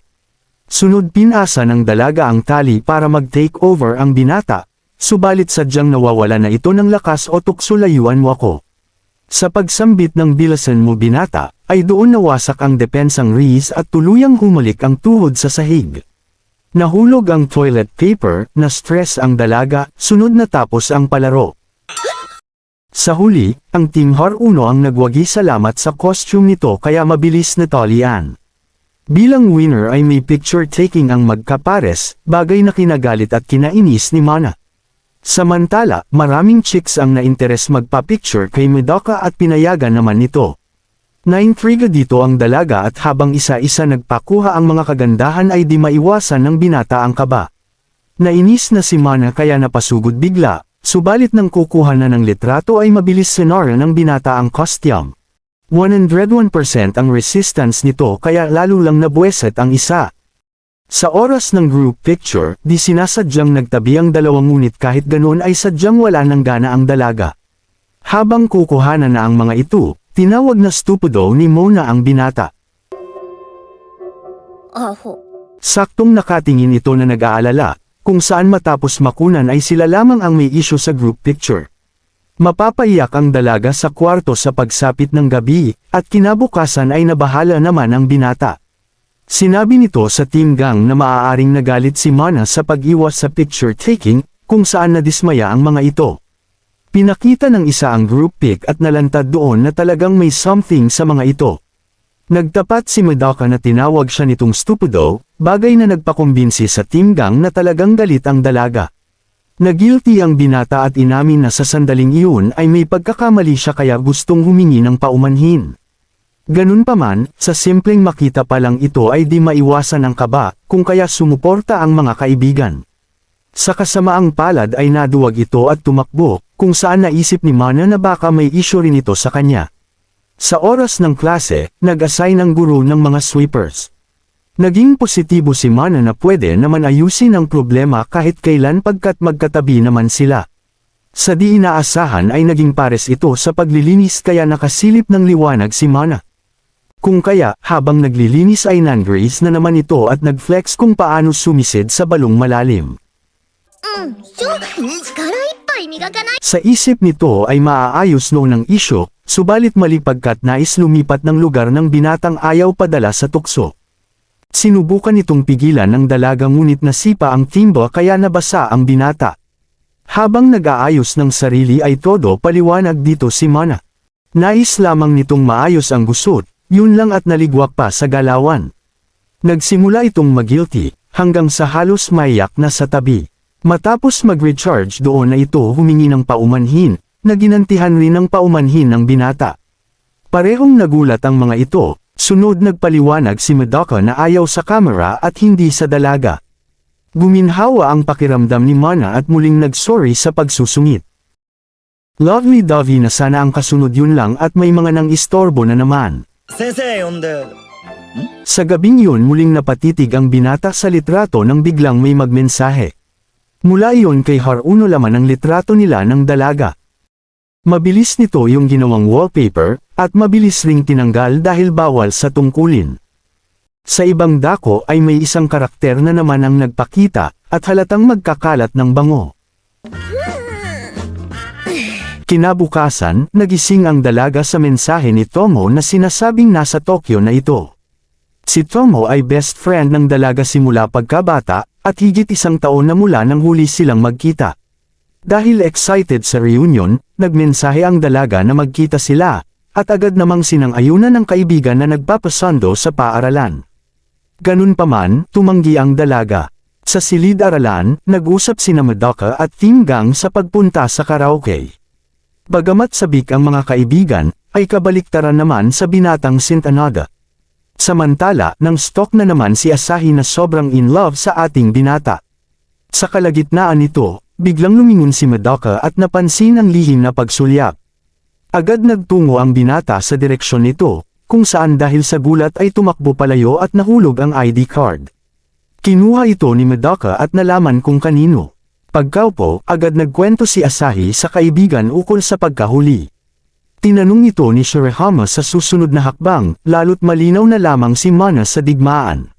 Sunod pinasa ng dalaga ang tali para mag-take over ang binata, subalit sadyang nawawala na ito ng lakas o tukso layuan mo ako. Sa pagsambit ng bilasan mo binata, ay doon nawasak ang depensang Reese at tuluyang humalik ang tuhod sa sahig. Nahulog ang toilet paper, na stress ang dalaga, sunod na tapos ang palaro. Sa huli, ang Team Haruno ang nagwagi salamat sa costume nito kaya mabilis na talian. Bilang winner ay may picture taking ang magkapares, bagay na kinagalit at kinainis ni Mana. Samantala, maraming chicks ang na-interes magpa-picture kay Madoka at pinayagan naman nito. Naintriga dito ang dalaga at habang isa-isa nagpakuha ang mga kagandahan ay di maiwasan ng binata ang kaba. Nainis na si Mana kaya napasugod bigla, subalit nang kukuha na ng litrato ay mabilis sinara ng binata ang costume. 101% ang resistance nito kaya lalo lang nabueset ang isa. Sa oras ng group picture, di sinasadyang nagtabi ang dalawang ngunit kahit ganoon ay sadyang wala ng gana ang dalaga. Habang kukuhanan na ang mga ito, tinawag na stupido ni Mona ang binata. Saktong nakatingin ito na nag-aalala, kung saan matapos makunan ay sila lamang ang may issue sa group picture. Mapapaiyak ang dalaga sa kwarto sa pagsapit ng gabi, at kinabukasan ay nabahala naman ang binata. Sinabi nito sa Team Gang na maaaring nagalit si Mana sa pag-iwas sa picture taking, kung saan nadismaya ang mga ito. Pinakita ng isa ang group pic at nalantad doon na talagang may something sa mga ito. Nagtapat si Madoka na tinawag siya nitong stupido, bagay na nagpakumbinsi sa Team Gang na talagang galit ang dalaga. Nagilty ang binata at inamin na sa sandaling iyon ay may pagkakamali siya kaya gustong humingi ng paumanhin. Ganun pa man, sa simpleng makita pa lang ito ay di maiwasan ang kaba, kung kaya sumuporta ang mga kaibigan. Sa kasamaang palad ay naduwag ito at tumakbo, kung saan naisip ni Mana na baka may issue rin ito sa kanya. Sa oras ng klase, nag-assign ang guro ng mga sweepers. Naging positibo si Mana na pwede naman ayusin ang problema kahit kailan pagkat magkatabi naman sila. Sa di inaasahan ay naging pares ito sa paglilinis kaya nakasilip ng liwanag si Mana. Kung kaya, habang naglilinis ay nangrace na naman ito at nag-flex kung paano sumisid sa balong malalim. Sa isip nito ay maaayos noon ang isyo, subalit mali pagkat nais lumipat ng lugar ng binatang ayaw padala sa tukso. Sinubukan itong pigilan ng dalaga ngunit nasipa ang timba kaya nabasa ang binata. Habang nag-aayos ng sarili ay todo paliwanag dito si Mana. Nais lamang nitong maayos ang gusot, yun lang at naligwak pa sa galawan. Nagsimula itong mag-guilty, hanggang sa halos maiyak na sa tabi. Matapos mag-recharge doon na ito humingi ng paumanhin, na ginantihan rin ng paumanhin ng binata. Parehong nagulat ang mga ito, sunod nagpaliwanag si Madoka na ayaw sa camera at hindi sa dalaga. Guminhawa ang pakiramdam ni Mana at muling nag-sorry sa pagsusungit. Lovey-dovey na sana ang kasunod yun lang at may mga nang istorbo na naman. Sa gabing yun muling napatitig ang binata sa litrato nang biglang may magmensahe. Mula iyon kay Haruno laman ang litrato nila ng dalaga. Mabilis nito yung ginawang wallpaper, at mabilis ring tinanggal dahil bawal sa tungkulin. Sa ibang dako ay may isang karakter na naman ang nagpakita, at halatang magkakalat ng bango. Kinabukasan, nagising ang dalaga sa mensahe ni Tomo na sinasabing nasa Tokyo na ito. Si Tomo ay best friend ng dalaga simula pagkabata, at higit isang taon na mula nang huli silang magkita. Dahil excited sa reunion, nagmensahe ang dalaga na magkita sila, at agad namang sinang-ayunan ng kaibigan na nagpapasando sa paaralan. Ganun pa man, tumanggi ang dalaga. Sa silid-aralan, nag-usap sina Madoka at Team Gang sa pagpunta sa karaoke. Bagamat sabik ang mga kaibigan, ay kabaliktaran naman sa binatang Shintanada. Samantala, nang stalk na naman si Asahi na sobrang in love sa ating binata. Sa kalagitnaan nito, biglang lumingon si Madoka at napansin ang lihim na pagsulyap. Agad nagtungo ang binata sa direksyon nito, kung saan dahil sa gulat ay tumakbo palayo at nahulog ang ID card. Kinuha ito ni Madoka at nalaman kung kanino. Pagkaupo, agad nagkwento si Asahi sa kaibigan ukol sa pagkahuli. Tinanong ito ni Shirahama sa susunod na hakbang, lalo't malinaw na lamang si Mana sa digmaan.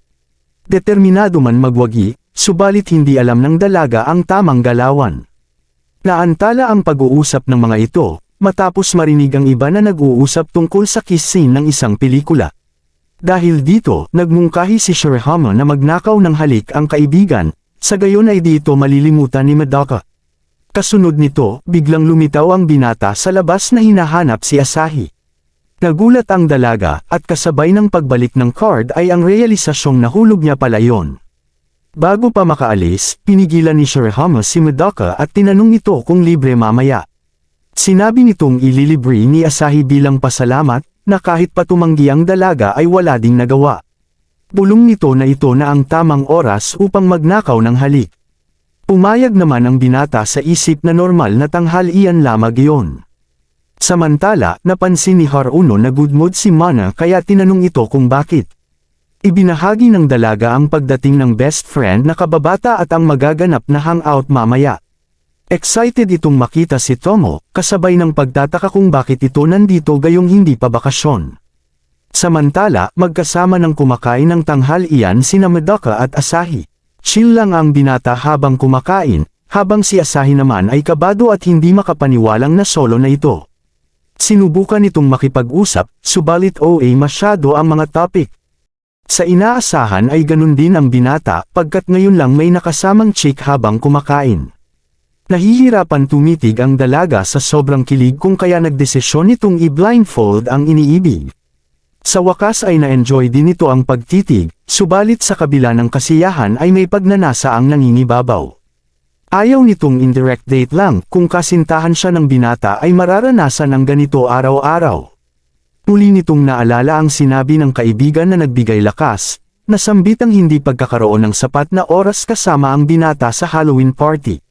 Determinado man magwagi, subalit hindi alam ng dalaga ang tamang galawan. Naantala ang pag-uusap ng mga ito, matapos marinig ang iba na nag-uusap tungkol sa kiss scene ng isang pelikula. Dahil dito, nagmungkahi si Shirahama na magnakaw ng halik ang kaibigan, sa gayon ay dito malilimutan ni Madoka. Kasunod nito, biglang lumitaw ang binata sa labas na hinahanap si Asahi. Nagulat ang dalaga, at kasabay ng pagbalik ng card ay ang realisasyong nahulog niya pala yon. Bago pa makaalis, pinigilan ni Shirahama si Madoka at tinanong ito kung libre mamaya. Sinabi nitong ililibre ni Asahi bilang pasalamat, na kahit pa tumanggi ang dalaga ay wala ding nagawa. Bulong nito na ito na ang tamang oras upang magnakaw ng halik. Pumayag naman ang binata sa isip na normal na tanghalian lamang iyon. Samantala, napansin ni Haruno na good mood si Mana kaya tinanong ito kung bakit. Ibinahagi ng dalaga ang pagdating ng best friend na kababata at ang magaganap na hangout mamaya. Excited itong makita si Tomo, kasabay ng pagtataka kung bakit ito nandito gayong hindi pa bakasyon. Samantala, magkasama ng kumakain ng tanghalian sina Madoka at Asahi. Chill lang ang binata habang kumakain, habang si Asahi naman ay kabado at hindi makapaniwalang na solo na ito. Sinubukan itong makipag-usap, subalit OA masyado ang mga topic. Sa inaasahan ay ganun din ang binata, pagkat ngayon lang may nakasamang chick habang kumakain. Nahihirapan tumitig ang dalaga sa sobrang kilig kung kaya nagdesisyon nitong i-blindfold ang iniibig. Sa wakas ay na-enjoy din ito ang pagtitig, subalit sa kabila ng kasiyahan ay may pagnanasa ang nangingibabaw. Ayaw nitong indirect date lang, kung kasintahan siya ng binata ay mararanasan ng ganito araw-araw. Muli nitong naalala ang sinabi ng kaibigan na nagbigay lakas, nasambit ang hindi pagkakaroon ng sapat na oras kasama ang binata sa Halloween party.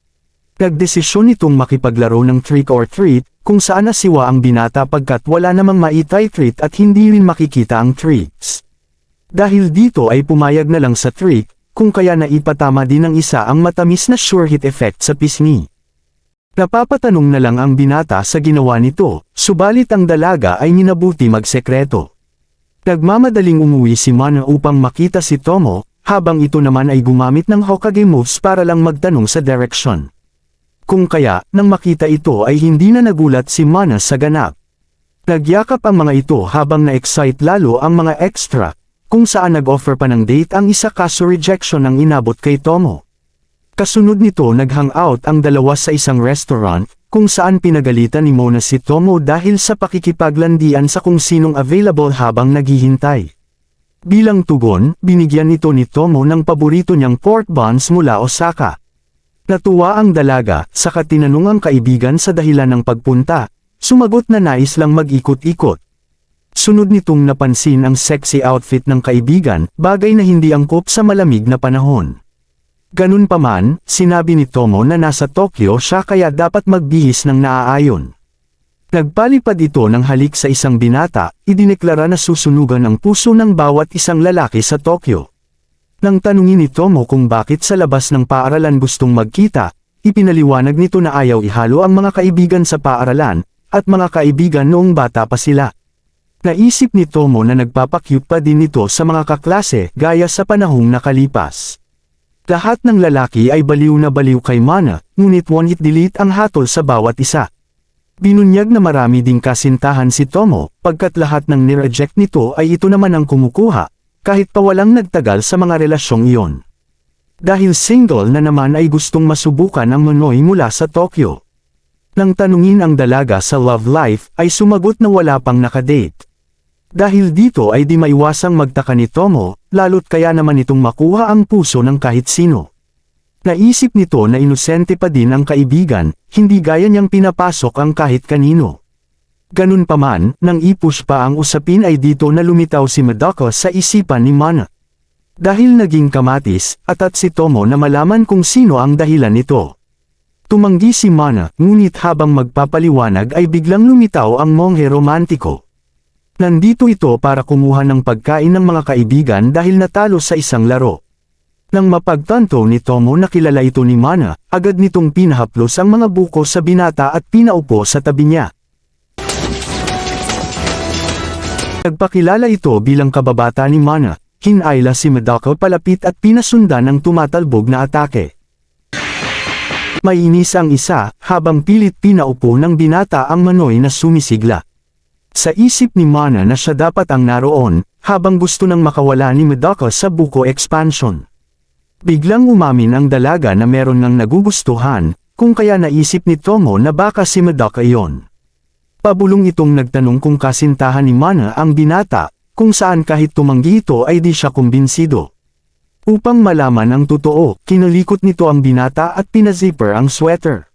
Nagdesisyon itong makipaglaro ng trick or treat, kung saan nasiwa ang binata pagkat wala namang maitay-treat at hindi rin makikita ang tricks. Dahil dito ay pumayag na lang sa trick, kung kaya naipatama din ng isa ang matamis na sure hit effect sa pisngi. Napapatanong na lang ang binata sa ginawa nito, subalit ang dalaga ay minabuti magsekreto. Nagmamadaling umuwi si Mana upang makita si Tomo, habang ito naman ay gumamit ng Hokage moves para lang magtanong sa direction. Kung kaya, nang makita ito ay hindi na nagulat si Mana sa ganap. Nagyakap ang mga ito habang na-excite lalo ang mga extra, kung saan nag-offer pa ng date ang isa kaso rejection ang inabot kay Tomo. Kasunod nito nag-hangout ang dalawa sa isang restaurant, kung saan pinagalitan ni Mona si Tomo dahil sa pakikipaglandian sa kung sinong available habang naghihintay. Bilang tugon, binigyan nito ni Tomo ng paborito niyang pork buns mula Osaka. Natuwa ang dalaga, saka tinanong ang kaibigan sa dahilan ng pagpunta, sumagot na nais lang mag-ikot-ikot. Sunod nitong napansin ang sexy outfit ng kaibigan, bagay na hindi angkop sa malamig na panahon. Ganun pa man, sinabi ni Tomo na nasa Tokyo siya kaya dapat magbihis ng naaayon. Nagpalipad ito ng halik sa isang binata, idineklara na susunugan ang puso ng bawat isang lalaki sa Tokyo. Nang tanungin ni Tomo kung bakit sa labas ng paaralan gustong magkita, ipinaliwanag nito na ayaw ihalo ang mga kaibigan sa paaralan, at mga kaibigan noong bata pa sila. Naisip ni Tomo na nagpapakyut pa din ito sa mga kaklase gaya sa panahong nakalipas. Lahat ng lalaki ay baliw na baliw kay Mana, ngunit one-hit delete ang hatol sa bawat isa. Binunyag na marami ding kasintahan si Tomo, pagkat lahat ng nireject nito ay ito naman ang kumukuha, kahit pa walang nagtagal sa mga relasyong iyon. Dahil single na naman ay gustong masubukan ang Monoy mula sa Tokyo. Nang tanungin ang dalaga sa love life, ay sumagot na wala pang nakadate. Dahil dito ay di maiwasang magtaka ni Tomo, lalo't kaya naman itong makuha ang puso ng kahit sino. Naisip nito na inosente pa din ang kaibigan, hindi gaya niyang pinapasok ang kahit kanino. Ganun pa man, nang ipush pa ang usapin ay dito na lumitaw si Madoka sa isipan ni Mana. Dahil naging kamatis, at si Tomo na malaman kung sino ang dahilan nito. Tumanggi si Mana, ngunit habang magpapaliwanag ay biglang lumitaw ang monghe romantiko. Nandito ito para kumuha ng pagkain ng mga kaibigan dahil natalo sa isang laro. Nang mapagtanto ni Tomo na kilala ito ni Mana, agad nitong pinahaplos ang mga buko sa binata at pinaupo sa tabi niya. Nagpakilala ito bilang kababata ni Mana, hinayla si Medaka palapit at pinasundan ng tumatalbog na atake. Mainis ang isa, habang pilit pinaupo ng binata ang manoy na sumisigla. Sa isip ni Mana na siya dapat ang naroon, habang gusto nang makawala ni Medaka sa buko expansion. Biglang umamin ang dalaga na meron ngang nagugustuhan, kung kaya naisip ni Tomo na baka si Medaka iyon. Pabulong itong nagtanong kung kasintahan ni Mana ang binata, kung saan kahit tumanggi ito ay di siya kumbinsido. Upang malaman ang totoo, kinalikot nito ang binata at pinazipper ang sweater.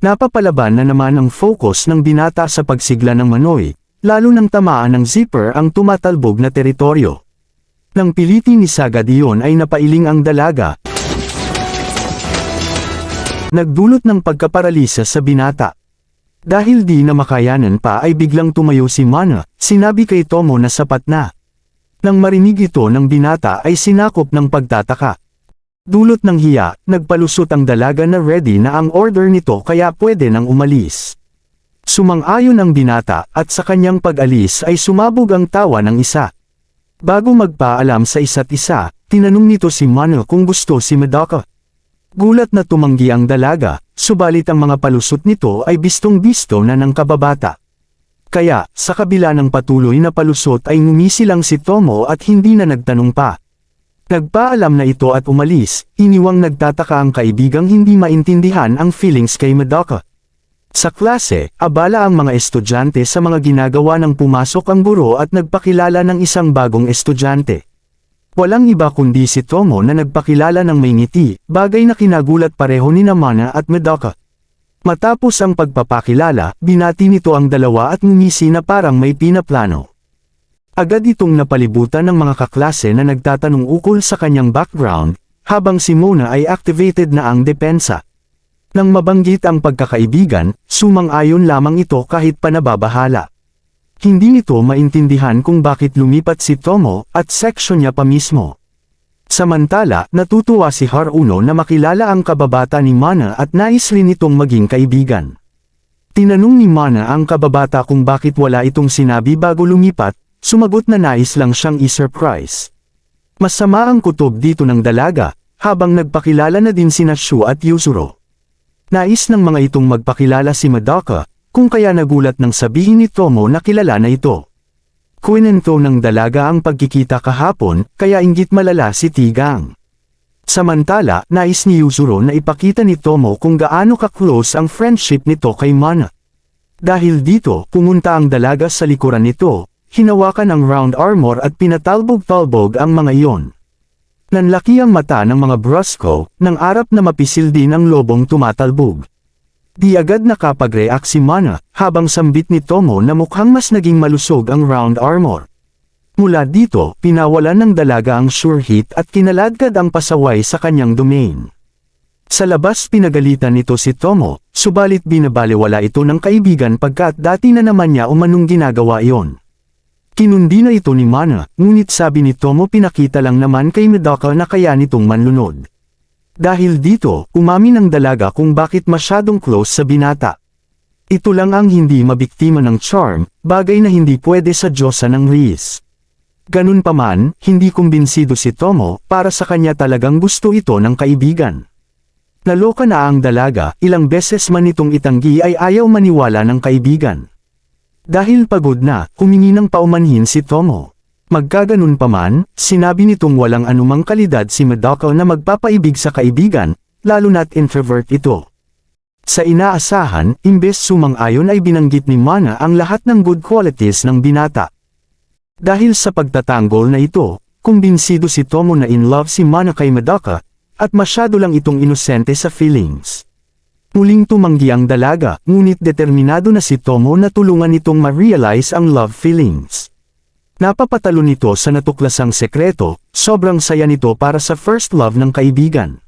Napapalaban na naman ang focus ng binata sa pagsigla ng manoy, lalo nang tamaan ng zipper ang tumatalbog na teritoryo. Nang pilitin ni Sagad iyon ay napailing ang dalaga. Nagdulot ng pagkaparalisa sa binata. Dahil di na makayanan pa ay biglang tumayo si Mana, sinabi kay Tomo na sapat na. Nang marinig ito ng binata ay sinakop ng pagtataka. Dulot ng hiya, nagpalusot ang dalaga na ready na ang order nito kaya pwede nang umalis. Sumang-ayon ang binata at sa kanyang pag-alis ay sumabog ang tawa ng isa. Bago magpaalam sa isa't isa, tinanong nito si Mana kung gusto si Medaka. Gulat na tumanggi ang dalaga, subalit ang mga palusot nito ay bistong-bisto na ng kababata. Kaya, sa kabila ng patuloy na palusot ay ngumisi lang si Tomo at hindi na nagtanong pa. Nagpaalam na ito at umalis, iniwang nagtataka ang kaibigang hindi maintindihan ang feelings kay Medaka. Sa klase, abala ang mga estudyante sa mga ginagawa ng pumasok ang guro at nagpakilala ng isang bagong estudyante. Walang iba kundi si Tomo na nagpakilala ng may ngiti, bagay na kinagulat pareho ni Mana at Medaka. Matapos ang pagpapakilala, binati nito ang dalawa at ngumisi na parang may pinaplano. Agad itong napalibutan ng mga kaklase na nagtatanong ukol sa kanyang background, habang si Mona ay activated na ang depensa. Nang mabanggit ang pagkakaibigan, sumang-ayon lamang ito kahit pa nababahala. Hindi nito maintindihan kung bakit lumipat si Tomo at seksyon niya pa mismo. Samantala, natutuwa si Haruno na makilala ang kababata ni Mana at nais rin itong maging kaibigan. Tinanong ni Mana ang kababata kung bakit wala itong sinabi bago lumipat, sumagot na nais lang siyang i-surprise. Masama ang kutob dito ng dalaga, habang nagpakilala na din sina Shu at Yuzuru. Nais ng mga itong magpakilala si Medaka, kung kaya nagulat nang sabihin ni Tomo na kilala na ito. Kwento ng dalaga ang pagkikita kahapon, kaya inggit malala si Tigang. Samantala, nais ni Yuzuru na ipakita ni Tomo kung gaano ka-close ang friendship nito kay Mana. Dahil dito, pumunta ang dalaga sa likuran nito, hinawakan ang round armor at pinatalbog-talbog ang mga iyon. Nanlaki ang mata ng mga brusko, nang arap na mapisil din ang lobong tumatalbog. Di agad nakapag-react si Mana, habang sambit ni Tomo na mukhang mas naging malusog ang round armor. Mula dito, pinawalan ng dalaga ang sure hit at kinaladkad ang pasaway sa kanyang domain. Sa labas pinagalitan nito si Tomo, subalit binabaliwala ito ng kaibigan pagkat dati na naman niya umanong ginagawa iyon. Kinundi na ito ni Mana, ngunit sabi ni Tomo pinakita lang naman kay Medaka na kaya nitong manlunod. Dahil dito, umamin ang dalaga kung bakit masyadong close sa binata. Ito lang ang hindi mabiktima ng charm, bagay na hindi pwede sa Diyosa ng Riz. Ganun pa man, hindi kumbinsido si Tomo, para sa kanya talagang gusto ito ng kaibigan. Naloka na ang dalaga, ilang beses man itong itanggi ay ayaw maniwala ng kaibigan. Dahil pagod na, humingi ng paumanhin si Tomo. Magkaganon pa man, sinabi nitong walang anumang kalidad si Medaka na magpapaibig sa kaibigan, lalo na't introvert ito. Sa inaasahan, imbes sumang-ayon ay binanggit ni Mana ang lahat ng good qualities ng binata. Dahil sa pagtatanggol na ito, kumbinsido si Tomo na in love si Mana kay Medaka, at masyado lang itong inosente sa feelings. Muling tumanggi ang dalaga, ngunit determinado na si Tomo na tulungan itong ma-realize ang love feelings. Napapatalo nito sa natuklasang sekreto, sobrang saya nito para sa first love ng kaibigan.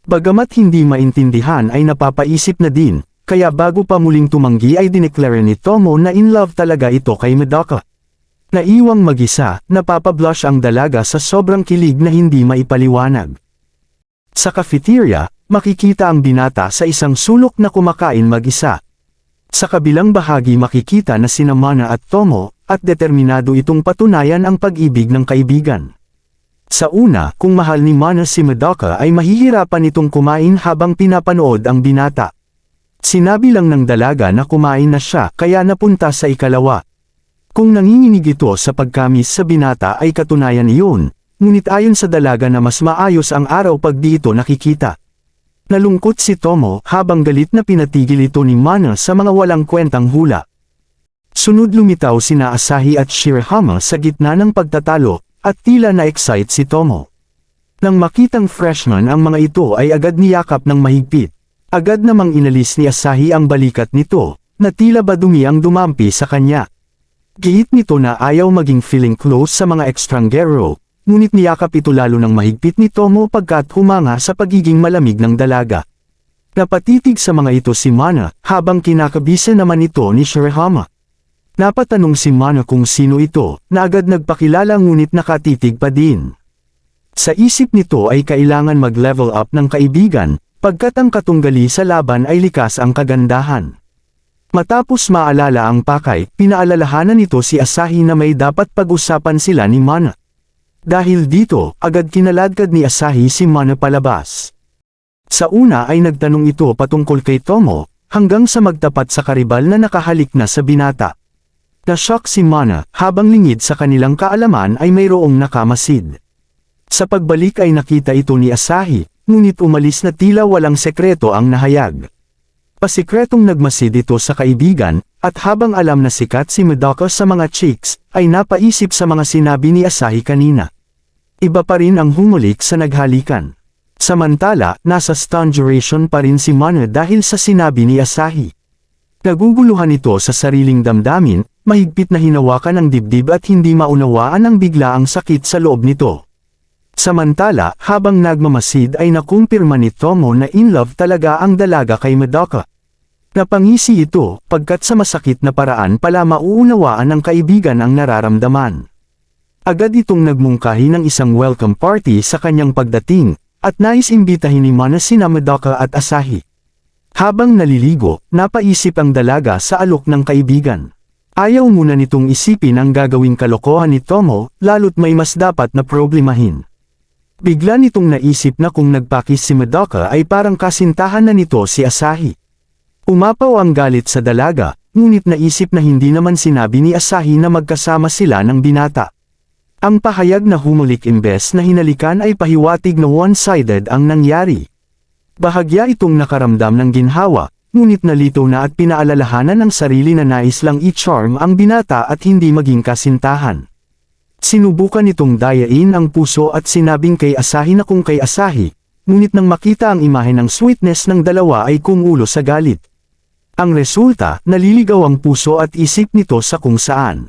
Bagamat hindi maintindihan ay napapaisip na din, kaya bago pa muling tumanggi ay dineklara ni Tomo na in love talaga ito kay Medaka. Naiwang mag-isa, napapablush ang dalaga sa sobrang kilig na hindi maipaliwanag. Sa cafeteria, makikita ang binata sa isang sulok na kumakain mag-isa. Sa kabilang bahagi makikita na sina Mana at Tomo, at determinado itong patunayan ang pag-ibig ng kaibigan. Sa una, kung mahal ni Mana si Madoka ay mahihirapan itong kumain habang pinapanood ang binata. Sinabi lang ng dalaga na kumain na siya kaya napunta sa ikalawa. Kung nanginginig ito sa pagkamis sa binata ay katunayan iyon, ngunit ayon sa dalaga na mas maayos ang araw pag di ito nakikita. Nalungkot si Tomo habang galit na pinatigil ito ni Mana sa mga walang kwentang hula. Sunod lumitaw sina Asahi at Shirahama sa gitna ng pagtatalo, at tila na-excite si Tomo. Nang makitang freshman ang mga ito ay agad niyakap ng mahigpit. Agad namang inalis ni Asahi ang balikat nito, na tila ba dumi ang dumampi sa kanya. Gihit nito na ayaw maging feeling close sa mga ekstranghero, ngunit niyakap ito lalo ng mahigpit ni Tomo pagkat humanga sa pagiging malamig ng dalaga. Napatitig sa mga ito si Mana, habang kinakabisa naman ito ni Shirahama. Napatanong si Mana kung sino ito, na agad nagpakilala ngunit nakatitig pa din. Sa isip nito ay kailangan mag-level up ng kaibigan, pagkat ang katunggali sa laban ay likas ang kagandahan. Matapos maalala ang pakay, pinaalalahanan nito si Asahi na may dapat pag-usapan sila ni Mana. Dahil dito, agad kinaladkad ni Asahi si Mana palabas. Sa una ay nagtanong ito patungkol kay Tomo, hanggang sa magtapat sa karibal na nakahalik na sa binata. Na-shock si Mana, habang lingid sa kanilang kaalaman ay mayroong nakamasid. Sa pagbalik ay nakita ito ni Asahi, ngunit umalis na tila walang sekreto ang nahayag. Pasikretong nagmasid ito sa kaibigan, at habang alam na sikat si Madoka sa mga chicks, ay napaisip sa mga sinabi ni Asahi kanina. Iba pa rin ang humulik sa naghalikan. Samantala, nasa stun duration pa rin si Mana dahil sa sinabi ni Asahi. Naguguluhan ito sa sariling damdamin, mahigpit na hinawakan ang dibdib at hindi maunawaan ang biglaang sakit sa loob nito. Samantala, habang nagmamasid ay nakumpirma ni Tomo na in love talaga ang dalaga kay Madoka. Napangisi ito, pagkat sa masakit na paraan pala mauunawaan ng kaibigan ang nararamdaman. Agad itong nagmungkahi ng isang welcome party sa kanyang pagdating, at nais imbitahin ni Mana sina Madoka at Asahi. Habang naliligo, napaisip ang dalaga sa alok ng kaibigan. Ayaw muna nitong isipin ang gagawing kalokohan ni Tomo, lalo't may mas dapat na problemahin. Bigla nitong naisip na kung nagpakis si Madoka ay parang kasintahan na nito si Asahi. Umapaw ang galit sa dalaga, ngunit naisip na hindi naman sinabi ni Asahi na magkasama sila ng binata. Ang pahayag na humulik imbes na hinalikan ay pahiwatig na one-sided ang nangyari. Bahagya itong nakaramdam ng ginhawa, ngunit nalito na at pinaalalahanan ng sarili na nais lang i-charm ang binata at hindi maging kasintahan. Sinubukan itong dayain ang puso at sinabing kay Asahi na kung kay Asahi, ngunit nang makita ang imahe ng sweetness ng dalawa ay kumulo sa galit. Ang resulta, naliligaw ang puso at isip nito sa kung saan.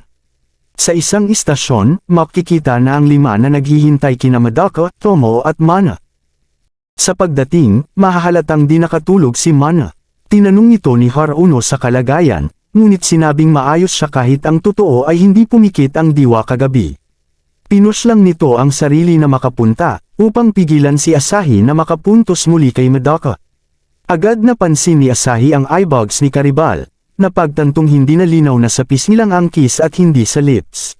Sa isang istasyon, makikita na ang lima na naghihintay kina Madoka, Tomo at Mana. Sa pagdating, mahahalatang di nakatulog si Mana. Tinanong ito ni Haruno sa kalagayan, ngunit sinabing maayos siya kahit ang totoo ay hindi pumikit ang diwa kagabi. Pinush lang nito ang sarili na makapunta, upang pigilan si Asahi na makapuntos muli kay Madoka. Agad napansin ni Asahi ang eyebags ni Karibal, na pagtantong hindi na linaw na sa pisngi lang ang kiss at hindi sa lips.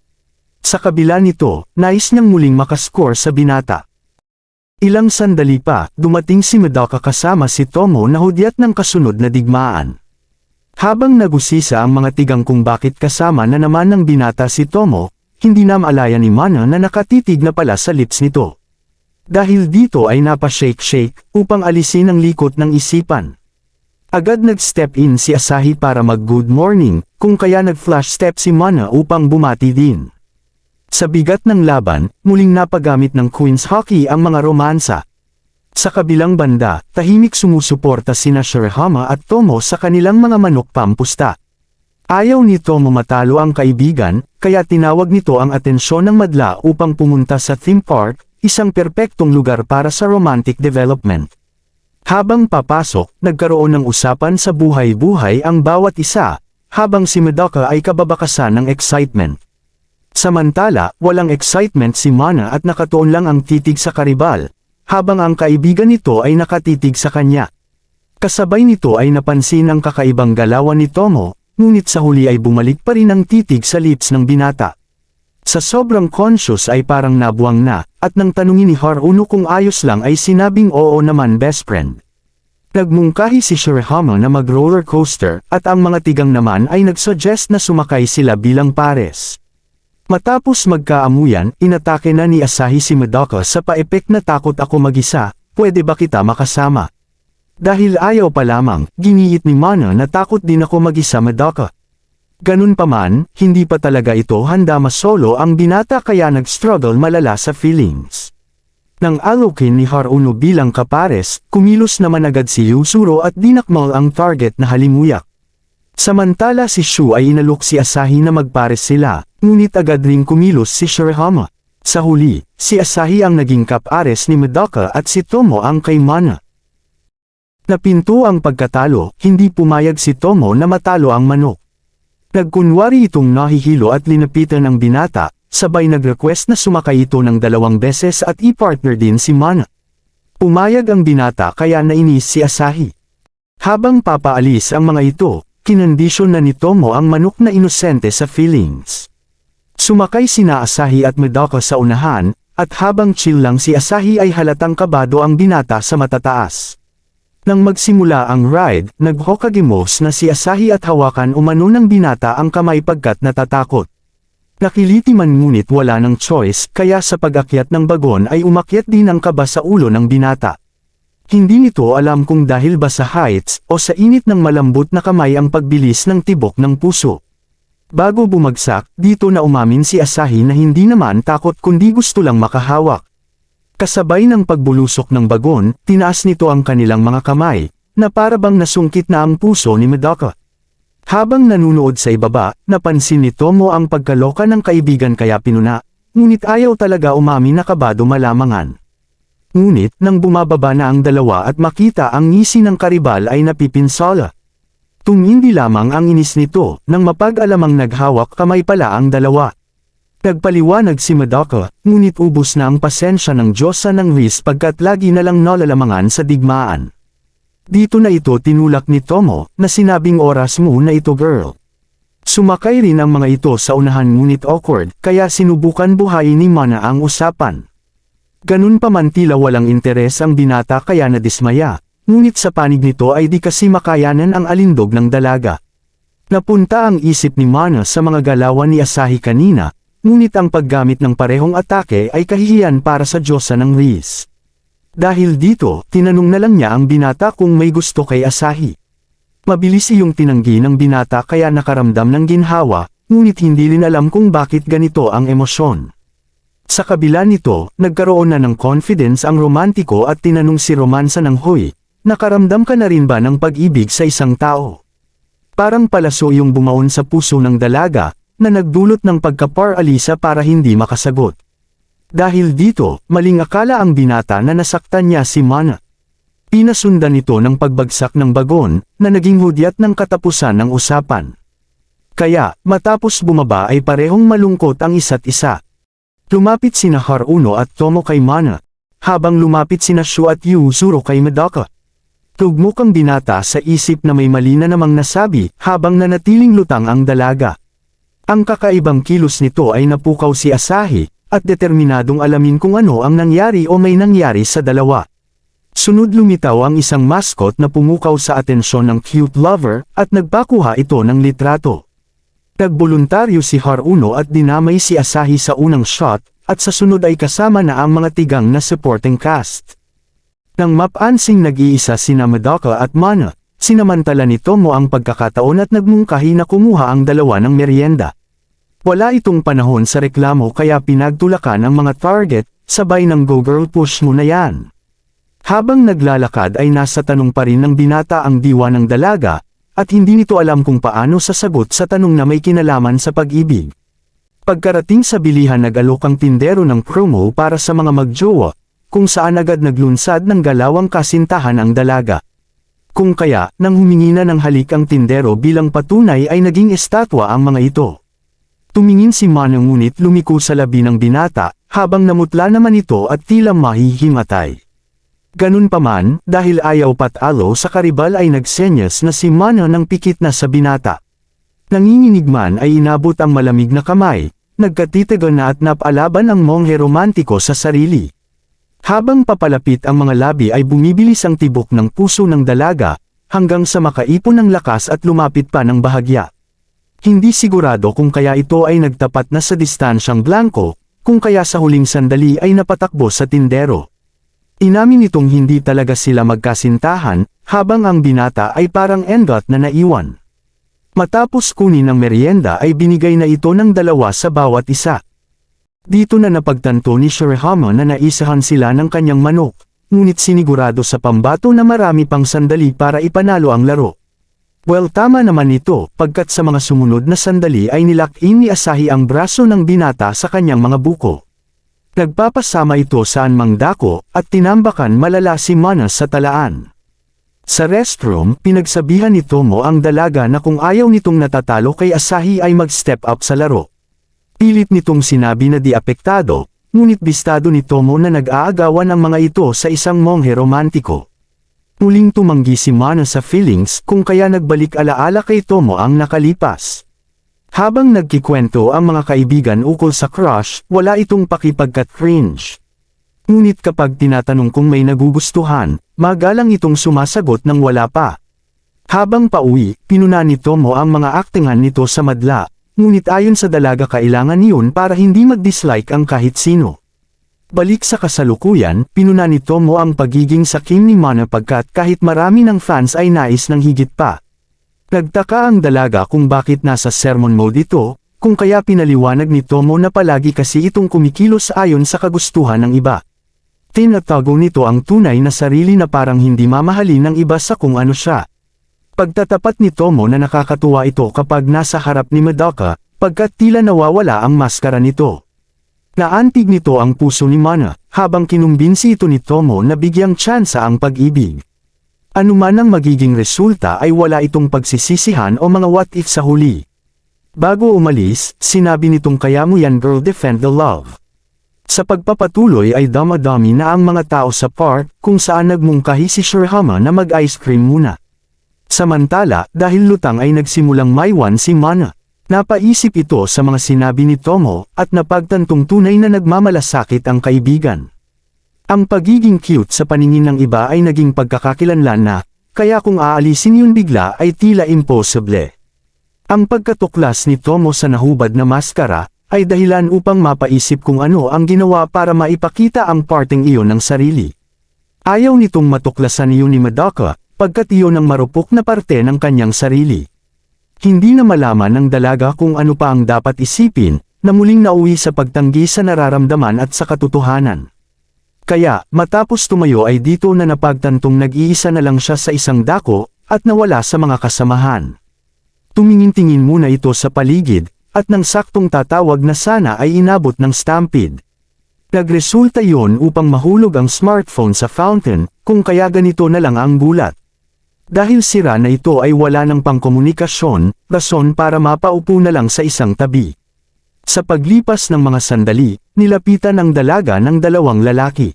Sa kabila nito, nais niyang muling makascore sa binata. Ilang sandali pa, dumating si Madoka kasama si Tomo na hudyat ng kasunod na digmaan. Habang nagusisa ang mga tigang kung bakit kasama na naman ng binata si Tomo, hindi na maalaya ni Mana na nakatitig na pala sa lips nito. Dahil dito ay napashake-shake, upang alisin ang likot ng isipan. Agad nag-step in si Asahi para mag-good morning, kung kaya nag-flash step si Mana upang bumati din. Sa bigat ng laban, muling napagamit ng Queen's Hockey ang mga romansa. Sa kabilang banda, tahimik sumusuporta sina Shirahama at Tomo sa kanilang mga manok pampusta. Ayaw ni Tomo matalo ang kaibigan, kaya tinawag nito ang atensyon ng madla upang pumunta sa theme park, isang perpektong lugar para sa romantic development. Habang papasok, nagkaroon ng usapan sa buhay-buhay ang bawat isa, habang si Madoka ay kababakasan ng excitement. Samantala, walang excitement si Mana at nakatuon lang ang titig sa karibal, habang ang kaibigan nito ay nakatitig sa kanya. Kasabay nito ay napansin ang kakaibang galawan ni Tomo, ngunit sa huli ay bumalik pa rin ang titig sa lips ng binata. Sa sobrang conscious ay parang nabuwang na, at nang tanungin ni Haruno kung ayos lang ay sinabing oo naman best friend. Nagmungkahi si Shirahama na mag-roller coaster, at ang mga tigang naman ay nagsuggest na sumakay sila bilang pares. Matapos magkaamuyan, inatake na ni Asahi si Madoka sa paepek na takot ako mag-isa, pwede ba kita makasama? Dahil ayaw pa lamang, giniit ni Mana na takot din ako mag-isa Madoka. Ganun pa man, hindi pa talaga ito handa masolo ang binata kaya nag-struggle malala sa feelings. Nang alokin ni Haruno bilang kapares, kumilos naman agad si Yuzuru at dinakmal ang target na halimuyak. Samantala si Shu ay inalok si Asahi na magpares sila, ngunit agad ring kumilos si Shirahama. Sa huli, si Asahi ang naging kapares ni Madoka at si Tomo ang kay Mana. Napinto ang pagkatalo, hindi pumayag si Tomo na matalo ang manok. Nagkunwari itong nahihilo at linapitan ang binata, sabay nag-request na sumakay ito ng 2 beses at i-partner din si Mana. Pumayag ang binata kaya nainis si Asahi. Habang papaalis ang mga ito, kinondisyon na ni Tomo ang manok na inosente sa feelings. Sumakay sina Asahi at Madoka sa unahan, at habang chill lang si Asahi ay halatang kabado ang binata sa matataas. Nang magsimula ang ride, nag-Hokage-mose na si Asahi at hawakan umano ng binata ang kamay pagkat natatakot. Nakiliti man ngunit wala ng choice, kaya sa pag-akyat ng bagon ay umakyat din ang kaba sa ulo ng binata. Hindi nito alam kung dahil ba sa heights o sa init ng malambot na kamay ang pagbilis ng tibok ng puso. Bago bumagsak, dito na umamin si Asahi na hindi naman takot kundi gusto lang makahawak. Kasabay ng pagbulusok ng bagon, tinaas nito ang kanilang mga kamay, na para bang nasungkit na ang puso ni Madoka. Habang nanunood sa ibaba, napansin ni Tomo ang pagkaloka ng kaibigan kaya pinuna, ngunit ayaw talaga umamin na kabado malamangan. Ngunit, nang bumababa na ang dalawa at makita ang ngisi ng karibal ay napipinsala. Tumindi lamang ang inis nito, nang mapag-alamang naghawak kamay pala ang dalawa. Nagpaliwanag si Madoka, ngunit ubos na ang pasensya ng Diyosa ng Riz pagkat lagi na lang nalalamangan sa digmaan. Dito na ito tinulak ni Tomo, na sinabing oras mo na ito girl. Sumakay rin ang mga ito sa unahan ngunit awkward, kaya sinubukan buhayin ni Mana ang usapan. Ganun pa man tila walang interes ang binata kaya nadismaya, ngunit sa panig nito ay di kasi makayanan ang alindog ng dalaga. Napunta ang isip ni Mana sa mga galawan ni Asahi kanina, ngunit ang paggamit ng parehong atake ay kahihiyan para sa Diyosa ng Riz. Dahil dito, tinanong na lang niya ang binata kung may gusto kay Asahi. Mabilis iyong tinanggi ng binata kaya nakaramdam ng ginhawa, ngunit hindi rin alam kung bakit ganito ang emosyon. Sa kabila nito, nagkaroon na ng confidence ang romantiko at tinanong si Romansa ng Hoy, nakaramdam ka na rin ba ng pag-ibig sa isang tao? Parang palaso iyong bumaon sa puso ng dalaga, na nagdulot ng pagka-paralisa para hindi makasagot. Dahil dito, maling akala ang binata na nasaktan niya si Mana. Pinasundan ito ng pagbagsak ng bagon, na naging hudyat ng katapusan ng usapan. Kaya, matapos bumaba ay parehong malungkot ang isa't isa. Lumapit sina Haruno at Tomo kay Mana, habang lumapit sina Shu at Yuzuru kay Madoka. Tugmok ang binata sa isip na may mali na namang nasabi, habang nanatiling lutang ang dalaga. Ang kakaibang kilos nito ay napukaw si Asahi, at determinadong alamin kung ano ang nangyari o may nangyari sa dalawa. Sunod lumitaw ang isang mascot na pumukaw sa atensyon ng cute lover, at nagpakuha ito ng litrato. Nagboluntaryo si Haruno at dinamay si Asahi sa unang shot, at sa sunod ay kasama na ang mga tigang na supporting cast. Nang mapansing nag-iisa sina Madoka at Mana, sinamantala ni Tomo ang pagkakataon at nagmungkahi na kumuha ang dalawa ng merienda. Wala itong panahon sa reklamo kaya pinagtulakan ang mga target, sabay ng go girl push mo na yan. Habang naglalakad ay nasa tanong pa rin ng binata ang diwa ng dalaga, at hindi nito alam kung paano sasagot sa tanong na may kinalaman sa pag-ibig. Pagkarating sa bilihan nag-alok ang tindero ng promo para sa mga magjowa, kung saan agad naglunsad ng galawang kasintahan ang dalaga. Kung kaya, nang humingi na ng halik ang tindero bilang patunay ay naging estatwa ang mga ito. Tumingin si Mana ngunit lumiko sa labi ng binata, habang namutla naman ito at tila mahihimatay. Ganun pa man, dahil ayaw patalo sa karibal ay nagsenyas na si Mana ng pikit na sa binata. Nanginginig man ay inabot ang malamig na kamay, nagkatitigan na at napalaban ang monghe romantiko sa sarili. Habang papalapit ang mga labi ay bumibilis ang tibok ng puso ng dalaga, hanggang sa makaipon ng lakas at lumapit pa ng bahagya. Hindi sigurado kung kaya ito ay nagtapat na sa distansyang blanco, kung kaya sa huling sandali ay napatakbo sa tindero. Inamin nitong hindi talaga sila magkasintahan, habang ang binata ay parang engot na naiwan. Matapos kunin ang merienda ay binigay na ito ng dalawa sa bawat isa. Dito na napagtanto ni Shirahama na naisahan sila ng kanyang manok, ngunit sinigurado sa pambato na marami pang sandali para ipanalo ang laro. Well, tama naman ito, pagkat sa mga sumunod na sandali ay nilak-in ni Asahi ang braso ng binata sa kanyang mga buko. Nagpapasama ito sa anmang dako, at tinambakan malala si Mana sa talaan. Sa restroom, pinagsabihan ni Tomo ang dalaga na kung ayaw nitong natatalo kay Asahi ay mag-step up sa laro. Pilit nitong sinabi na di apektado, ngunit bistado ni Tomo na nag-aagawan ang mga ito sa isang monghe romantiko. Muling tumanggi si Mana sa feelings kung kaya nagbalik alaala kay Tomo ang nakalipas. Habang nagkikwento ang mga kaibigan ukol sa crush, wala itong pakipagkat-cringe. Ngunit kapag tinatanong kung may nagugustuhan, magalang itong sumasagot ng wala pa. Habang pauwi, pinuna ni Tomo ang mga aktingan nito sa madla, ngunit ayon sa dalaga kailangan yun para hindi mag-dislike ang kahit sino. Balik sa kasalukuyan, pinuna ni Tomo ang pagiging sakim ni Mana pagkat kahit marami ng fans ay nais ng higit pa. Nagtaka ang dalaga kung bakit nasa sermon mode ito, kung kaya pinaliwanag ni Tomo na palagi kasi itong kumikilos ayon sa kagustuhan ng iba. Tinatago nito ang tunay na sarili na parang hindi mamahalin ng iba sa kung ano siya. Pagtatapat ni Tomo na nakakatuwa ito kapag nasa harap ni Madoka, pagkat tila nawawala ang maskara nito. Naantig nito ang puso ni Mana, habang kinumbinsi ito ni Tomo na bigyang tsansa ang pag-ibig. Anuman ang magiging resulta ay wala itong pagsisisihan o mga what if sa huli. Bago umalis, sinabi nitong kaya mo yan girl defend the love. Sa pagpapatuloy ay damadami na ang mga tao sa park, kung saan nagmungkahi si Shirahama na mag-ice cream muna. Samantala, dahil lutang ay nagsimulang maiwan si Mana. Napaisip ito sa mga sinabi ni Tomo, at napagtantong tunay na nagmamalasakit ang kaibigan. Ang pagiging cute sa paningin ng iba ay naging pagkakakilanlan na, kaya kung aalisin yun bigla ay tila imposible. Ang pagkatuklas ni Tomo sa nahubad na maskara, ay dahilan upang mapaisip kung ano ang ginawa para maipakita ang parting iyon ng sarili. Ayaw nitong matuklasan iyon ni Madoka, pagkat iyon ang marupok na parte ng kanyang sarili. Hindi na malaman ng dalaga kung ano pa ang dapat isipin, na muling nauwi sa pagtanggi sa nararamdaman at sa katotohanan. Kaya, matapos tumayo ay dito na napagtantong nag-iisa na lang siya sa isang dako, at nawala sa mga kasamahan. Tumingin-tingin muna ito sa paligid, at nang saktong tatawag na sana ay inabot ng stampede. Nagresulta yon upang mahulog ang smartphone sa fountain, kung kaya ganito na lang ang bulat. Dahil sira na ito ay wala ng pangkomunikasyon, rason para mapaupo na lang sa isang tabi. Sa paglipas ng mga sandali, nilapitan ang dalaga ng dalawang lalaki.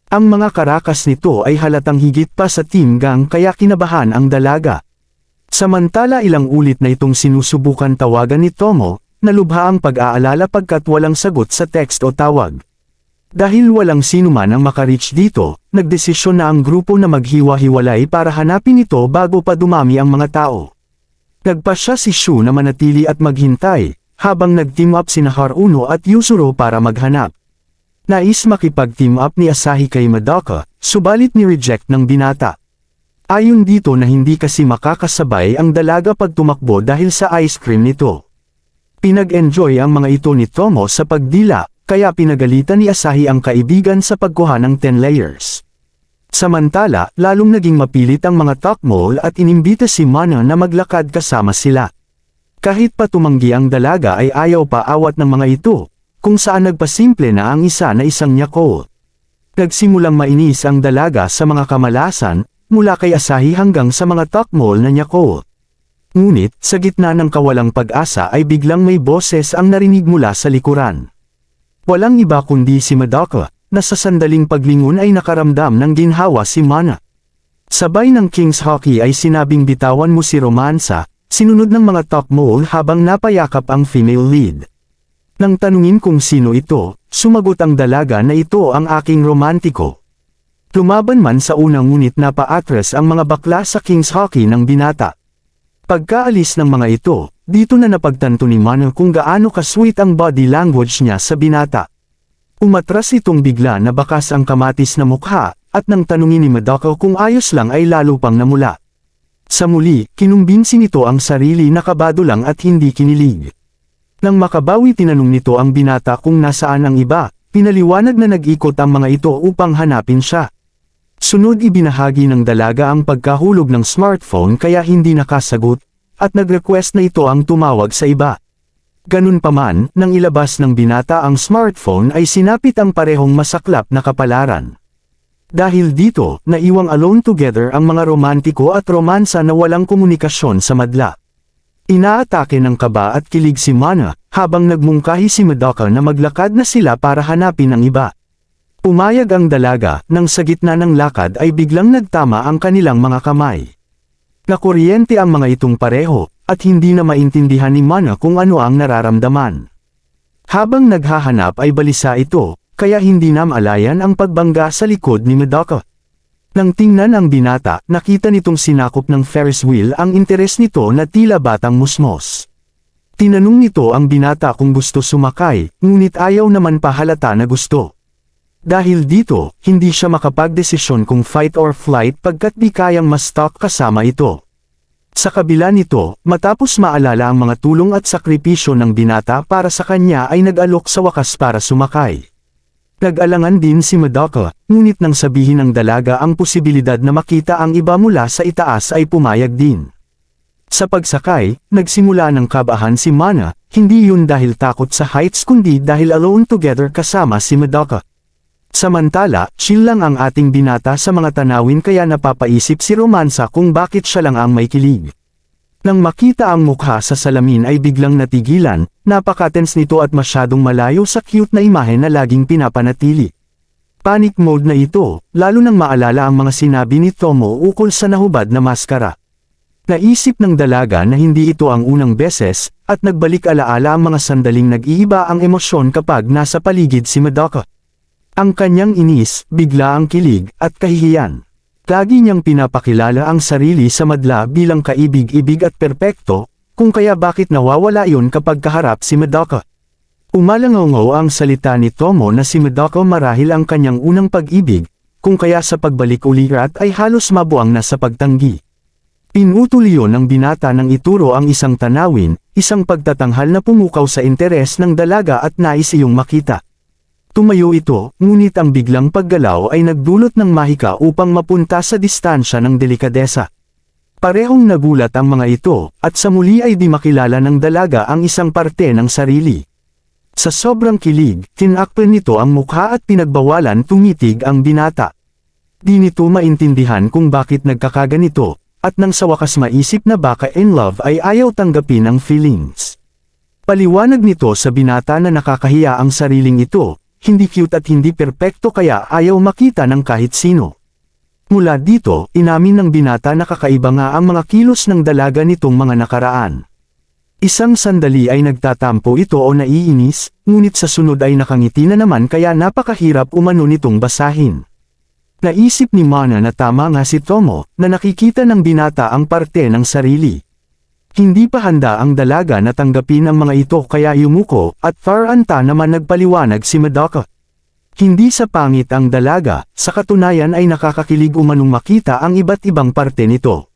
Ang mga karakas nito ay halatang higit pa sa team gang kaya kinabahan ang dalaga. Samantala ilang ulit na itong sinusubukan tawagan ni Tomo, nalubha ang pag-aalala pagkat walang sagot sa text o tawag. Dahil walang sinuman ang makareach dito, nagdesisyon na ang grupo na maghiwa-hiwalay para hanapin ito bago pa dumami ang mga tao. Nagpasya si Shu na manatili at maghintay, habang nag-team up sina Haruno at Yuzuru para maghanap. Nais makipag-team up ni Asahi kay Madoka, subalit ni-reject ng binata. Ayon dito na hindi kasi makakasabay ang dalaga pag tumakbo dahil sa ice cream nito. Pinag-enjoy ang mga ito ni Tomo sa pagdila, kaya pinagalitan ni Asahi ang kaibigan sa pagkuha ng 10 layers. Samantala, lalong naging mapilit ang mga takmol at inimbita si Mana na maglakad kasama sila. Kahit pa tumanggi ang dalaga ay ayaw pa awat ng mga ito, kung saan nagpasimple na ang isa na isang nyako. Nagsimulang mainis ang dalaga sa mga kamalasan, mula kay Asahi hanggang sa mga takmol na nyako. Ngunit, sa gitna ng kawalang pag-asa ay biglang may boses ang narinig mula sa likuran. Walang iba kundi si Madoka, na sa sandaling paglingon ay nakaramdam ng ginhawa si Mana. Sabay ng King's Hockey ay sinabing bitawan mo si Romansa, sinunod ng mga top mole habang napayakap ang female lead. Nang tanungin kung sino ito, sumagot ang dalaga na ito ang aking romantiko. Lumaban man sa unang ngunit napa-atras ang mga bakla sa King's Hockey ng binata. Pagkaalis ng mga ito, dito na napagtanto ni Mana kung gaano ka-sweet ang body language niya sa binata. Umatras itong bigla na bakas ang kamatis na mukha, at nang tanungin ni Madoka kung ayos lang ay lalo pang namula. Sa muli, kinumbinsi nito ang sarili na kabado lang at hindi kinilig. Nang makabawi tinanong nito ang binata kung nasaan ang iba, pinaliwanag na nag-ikot ang mga ito upang hanapin siya. Sunod ibinahagi ng dalaga ang pagkahulog ng smartphone kaya hindi nakasagot, at nag-request na ito ang tumawag sa iba. Ganun pa man, nang ilabas ng binata ang smartphone ay sinapit ang parehong masaklap na kapalaran. Dahil dito, naiwang alone together ang mga romantiko at romansa na walang komunikasyon sa madla. Inaatake ng kaba at kilig si Mana, habang nagmungkahi si Madoka na maglakad na sila para hanapin ang iba. Pumayag ang dalaga, nang sa gitna ng lakad ay biglang nagtama ang kanilang mga kamay. Nakuryente ang mga itong pareho, at hindi na maintindihan ni Mana kung ano ang nararamdaman. Habang naghahanap ay balisa ito, kaya hindi na maalayan ang pagbangga sa likod ni Madoka. Nang tingnan ang binata, nakita nitong sinakop ng Ferris wheel ang interes nito na tila batang musmos. Tinanong nito ang binata kung gusto sumakay, ngunit ayaw naman pahalata na gusto. Dahil dito, hindi siya makapagdesisyon kung fight or flight pagkat di kayang ma-stalk kasama ito. Sa kabila nito, matapos maalala ang mga tulong at sakripisyo ng binata para sa kanya ay nag-alok sa wakas para sumakay. Nag-alangan din si Madoka, ngunit nang sabihin ng dalaga ang posibilidad na makita ang iba mula sa itaas ay pumayag din. Sa pagsakay, nagsimula ng kabahan si Mana, hindi yun dahil takot sa heights kundi dahil alone together kasama si Madoka. Samantala, chill lang ang ating binata sa mga tanawin kaya napapaisip si Romansa kung bakit siya lang ang may kilig. Nang makita ang mukha sa salamin ay biglang natigilan, napaka-tense nito at masyadong malayo sa cute na imahe na laging pinapanatili. Panic mode na ito, lalo nang maalala ang mga sinabi ni Tomo ukol sa nahubad na maskara. Naisip ng dalaga na hindi ito ang unang beses, at nagbalik alaala ang mga sandaling nag-iiba ang emosyon kapag nasa paligid si Madoka. Ang kanyang inis, bigla ang kilig, at kahihiyan. Lagi niyang pinapakilala ang sarili sa madla bilang kaibig-ibig at perpekto, kung kaya bakit nawawala iyon kapag kaharap si Madoka. Umalangaw ang salita ni Tomo na si Madoka marahil ang kanyang unang pag-ibig, kung kaya sa pagbalik ulirat ay halos mabuang na sa pagtanggi. Pinutol iyon ng binata nang ituro ang isang tanawin, isang pagtatanghal na pumukaw sa interes ng dalaga at nais iyong makita. Tumayo ito, ngunit ang biglang paggalaw ay nagdulot ng mahika upang mapunta sa distansya ng delikadesa. Parehong nagulat ang mga ito, at sa muli ay di makilala ng dalaga ang isang parte ng sarili. Sa sobrang kilig, tinakpan nito ang mukha at pinagbawalan tumitig ang binata. Di nito maintindihan kung bakit nagkakaganito, at nang sa wakas maisip na baka in love ay ayaw tanggapin ang feelings. Paliwanag nito sa binata na nakakahiya ang sariling ito. Hindi cute at hindi perpekto kaya ayaw makita ng kahit sino. Mula dito, inamin ng binata na kakaiba nga ang mga kilos ng dalaga nitong mga nakaraan. Isang sandali ay nagtatampo ito o naiinis, ngunit sa sunod ay nakangiti na naman kaya napakahirap umano nitong basahin. Naisip ni Mana na tama nga si Tomo, na nakikita ng binata ang parte ng sarili. Hindi pa handa ang dalaga na tanggapin ang mga ito kaya yumuko, at Taranta naman nagpaliwanag si Madoka. Hindi sa pangit ang dalaga, sa katunayan ay nakakakilig umanong makita ang iba't ibang parte nito.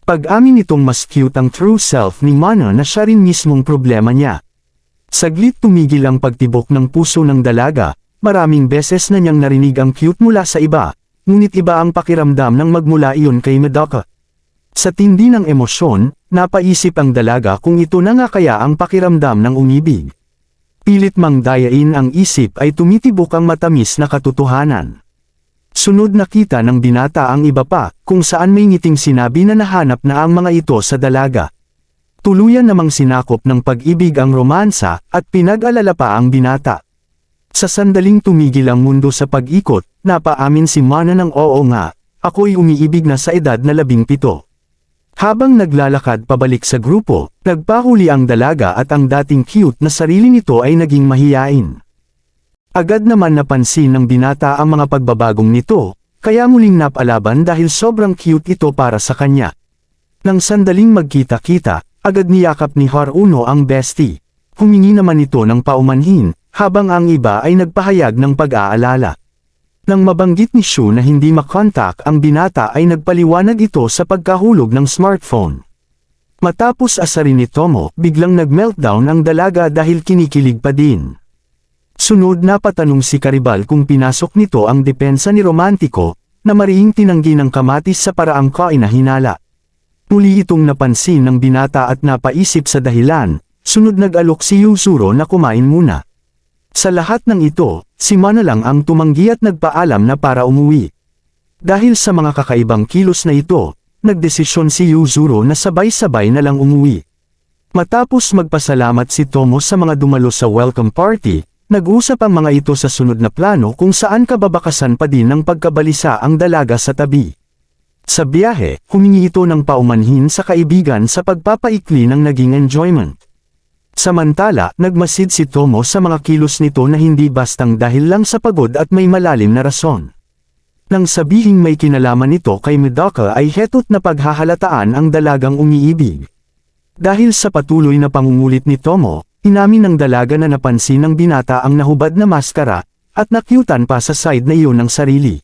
Pag-amin nitong mas cute ang true self ni Mana na siya rin mismong problema niya. Saglit tumigil ang pagtibok ng puso ng dalaga, maraming beses na niyang narinig ang cute mula sa iba, ngunit iba ang pakiramdam nang magmula iyon kay Madoka. Sa tindi ng emosyon, napaisip ang dalaga kung ito na nga kaya ang pakiramdam ng umibig. Pilit mang dayain ang isip ay tumitibok ang matamis na katotohanan. Sunod nakita ng binata ang iba pa, kung saan may ngiting sinabi na nahanap na ang mga ito sa dalaga. Tuluyan namang sinakop ng pag-ibig ang romansa, at pinag-alala pa ang binata. Sa sandaling tumigil ang mundo sa pag-ikot, napaamin si Mana ng oo nga, ako'y umiibig na sa edad na 17. Habang naglalakad pabalik sa grupo, nagpahuli ang dalaga at ang dating cute na sarili nito ay naging mahiyain. Agad naman napansin ng binata ang mga pagbabagong nito, kaya muling napalaban dahil sobrang cute ito para sa kanya. Nang sandaling magkita-kita, agad niyakap ni Haruno ang bestie. Humingi naman ito ng paumanhin, habang ang iba ay nagpahayag ng pag-aalala. Nang mabanggit ni Shu na hindi makontak ang binata ay nagpaliwanag ito sa pagkahulog ng smartphone. Matapos asarin ni Tomo, biglang nag-meltdown ang dalaga dahil kinikilig pa din. Sunod na patanong si Karibal kung pinasok nito ang depensa ni Romantiko, na mariing tinanggi ng kamatis sa paraang kainahinala. Muli itong napansin ng binata at napaisip sa dahilan, sunod nag-alok si Yuzuru na kumain muna. Sa lahat ng ito, si Mana lang ang tumanggi at nagpaalam na para umuwi. Dahil sa mga kakaibang kilos na ito, nagdesisyon si Yuzuru na sabay-sabay na lang umuwi. Matapos magpasalamat si Tomo sa mga dumalo sa welcome party, nag-usap ang mga ito sa sunod na plano kung saan kababakasan pa din ng pagkabalisa ang dalaga sa tabi. Sa biyahe, humingi ito ng paumanhin sa kaibigan sa pagpapaikli ng naging enjoyment. Samantala, nagmasid si Tomo sa mga kilos nito na hindi bastang dahil lang sa pagod at may malalim na rason. Nang sabihing may kinalaman nito kay Medaka ay heto't na paghahalataan ang dalagang umiibig. Dahil sa patuloy na pangungulit ni Tomo, inamin ng dalaga na napansin ng binata ang nahubad na maskara, at nakyutan pa sa side na iyon ng sarili.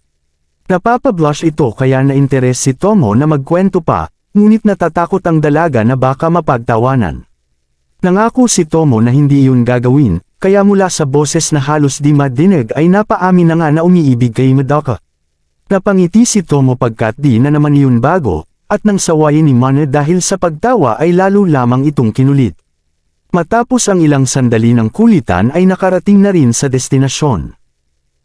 Napapablush ito kaya na-interes si Tomo na magkwento pa, ngunit natatakot ang dalaga na baka mapagtawanan. Nangako si Tomo na hindi iyon gagawin, kaya mula sa boses na halos di madinig ay napaamin na nga na umiibig kay Medaka. Napangiti si Tomo pagkat di na naman iyon bago, at nang sawayin ni Mana dahil sa pagtawa ay lalo lamang itong kinulit. Matapos ang ilang sandali ng kulitan ay nakarating na rin sa destinasyon.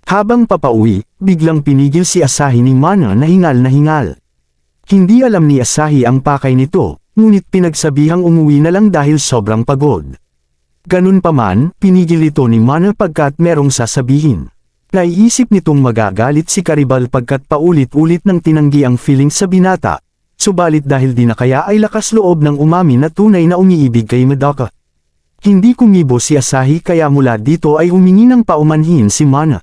Habang papauwi, biglang pinigil si Asahi ni Mana na hingal. Hindi alam ni Asahi ang pakay nito, ngunit pinagsabihang umuwi na lang dahil sobrang pagod. Ganun pa man, pinigil ito ni Mana pagkat merong sasabihin. Naiisip nitong magagalit si Karibal pagkat paulit-ulit nang tinanggi ang feeling sa binata, subalit dahil di na kaya ay lakas loob ng umamin na tunay na umiibig kay Medaka. Hindi kumibo si Asahi kaya mula dito ay humingi ng paumanhin si Mana.